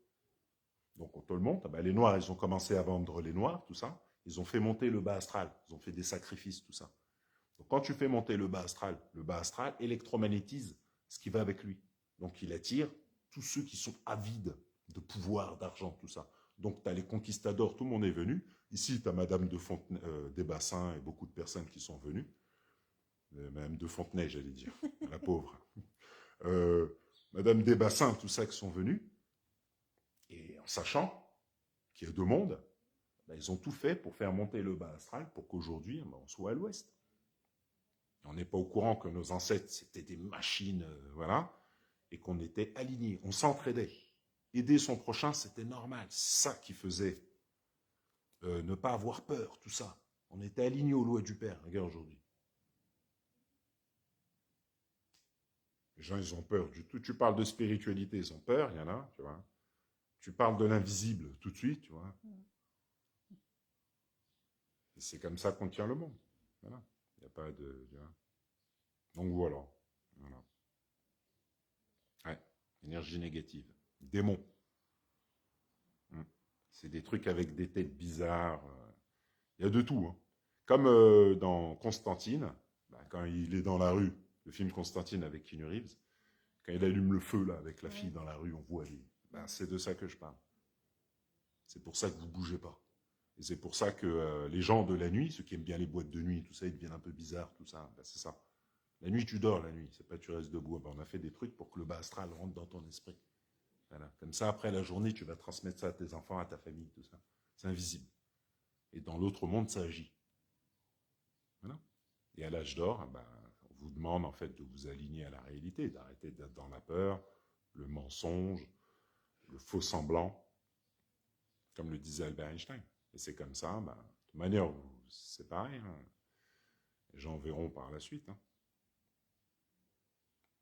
Donc on te le montre. Les Noirs, ils ont commencé à vendre les Noirs, tout ça. Ils ont fait monter le bas astral. Ils ont fait des sacrifices, tout ça. Donc quand tu fais monter le bas astral électromagnétise ce qui va avec lui. Donc il attire tous ceux qui sont avides de pouvoir, d'argent, tout ça. Donc tu as les conquistadors, tout le monde est venu. Ici, tu as Madame de Fontenay, des Bassins et beaucoup de personnes qui sont venues. Madame de Fontenay, j'allais dire, la pauvre. Madame des Bassins, tout ça qui sont venus. Et en sachant qu'il y a deux mondes, ils ont tout fait pour faire monter le bas astral pour qu'aujourd'hui, on soit à l'ouest. On n'est pas au courant que nos ancêtres, c'était des machines, voilà, et qu'on était alignés, on s'entraidait. Aider son prochain, c'était normal. C'est ça qui faisait ne pas avoir peur, tout ça. On était alignés aux lois du Père, regarde aujourd'hui. Les gens, ils ont peur du tout. Tu parles de spiritualité, ils ont peur, il y en a, tu vois. Tu parles de l'invisible tout de suite, tu vois. Et c'est comme ça qu'on tient le monde. Voilà. Il n'y a pas de... Tu vois. Donc voilà. Ouais. Énergie négative. Démon. C'est des trucs avec des têtes bizarres. Il y a de tout. Hein. Comme dans Constantine, quand il est dans la rue, le film Constantine avec Keanu Reeves, quand il allume le feu là avec la fille dans la rue, on voit les... c'est de ça que je parle. C'est pour ça que vous ne bougez pas. Et c'est pour ça que les gens de la nuit, ceux qui aiment bien les boîtes de nuit, tout ça, ils deviennent un peu bizarres, tout ça. C'est ça. La nuit, tu dors la nuit, c'est pas tu restes debout. On a fait des trucs pour que le bas astral rentre dans ton esprit. Voilà. Comme ça, après la journée, tu vas transmettre ça à tes enfants, à ta famille, tout ça. C'est invisible. Et dans l'autre monde, ça agit. Voilà. Et à l'âge d'or, on vous demande en fait de vous aligner à la réalité, d'arrêter d'être dans la peur, le mensonge, le faux semblant, comme le disait Albert Einstein. Et c'est comme ça, de toute manière, c'est pareil. Hein. Les gens verront par la suite. Hein.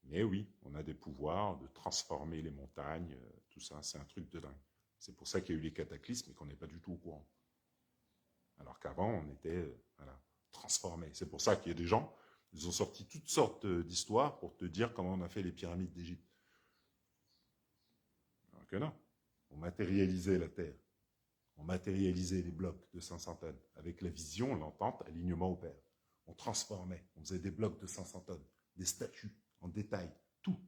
Mais oui, on a des pouvoirs de transformer les montagnes, tout ça, c'est un truc de dingue. C'est pour ça qu'il y a eu les cataclysmes et qu'on n'est pas du tout au courant. Alors qu'avant, on était transformés. C'est pour ça qu'il y a des gens, ils ont sorti toutes sortes d'histoires pour te dire comment on a fait les pyramides d'Égypte. Alors que non, on matérialisait la terre. On matérialisait les blocs de 500 tonnes avec la vision, l'entente, alignement au père. On transformait, on faisait des blocs de 500 tonnes, des statues en détail, tout.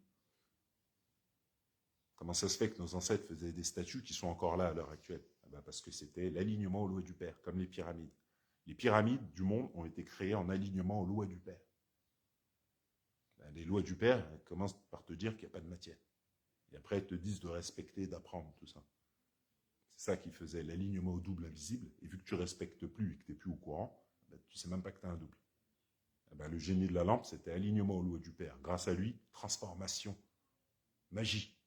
Comment ça se fait que nos ancêtres faisaient des statues qui sont encore là à l'heure actuelle? Parce que c'était l'alignement aux lois du père, comme les pyramides. Les pyramides du monde ont été créées en alignement aux lois du père. Les lois du père commencent par te dire qu'il n'y a pas de matière. Et après, elles te disent de respecter, d'apprendre, tout ça. C'est ça qui faisait l'alignement au double invisible. Et vu que tu ne respectes plus et que tu n'es plus au courant, tu ne sais même pas que tu as un double. Le génie de la lampe, c'était alignement aux lois du père. Grâce à lui, transformation, magie.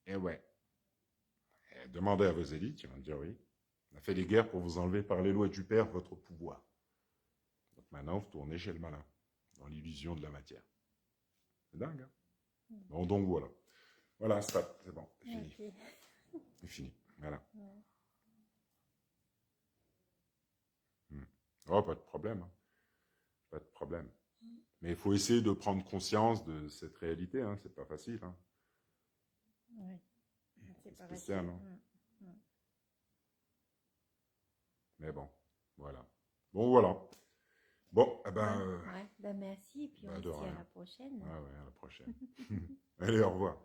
Et ouais. Et demandez à vos élites, ils vont dire oui. On a fait des guerres pour vous enlever par les lois du père votre pouvoir. Donc maintenant, vous tournez chez le malin, dans l'illusion de la matière. C'est dingue, hein? Bon, donc voilà. Voilà, stop, c'est bon, c'est fini. Okay. C'est fini, voilà. Ouais. Oh, pas de problème, hein. Pas de problème. Mais il faut essayer de prendre conscience de cette réalité, hein. C'est pas facile, hein. Ouais. C'est pas Spécial, facile. hein. Mais bon, voilà. Bon, voilà. Bon, Ouais, ouais. Ben, merci, et puis on se de dit à rien. la prochaine. Ouais, à la prochaine. Allez, au revoir.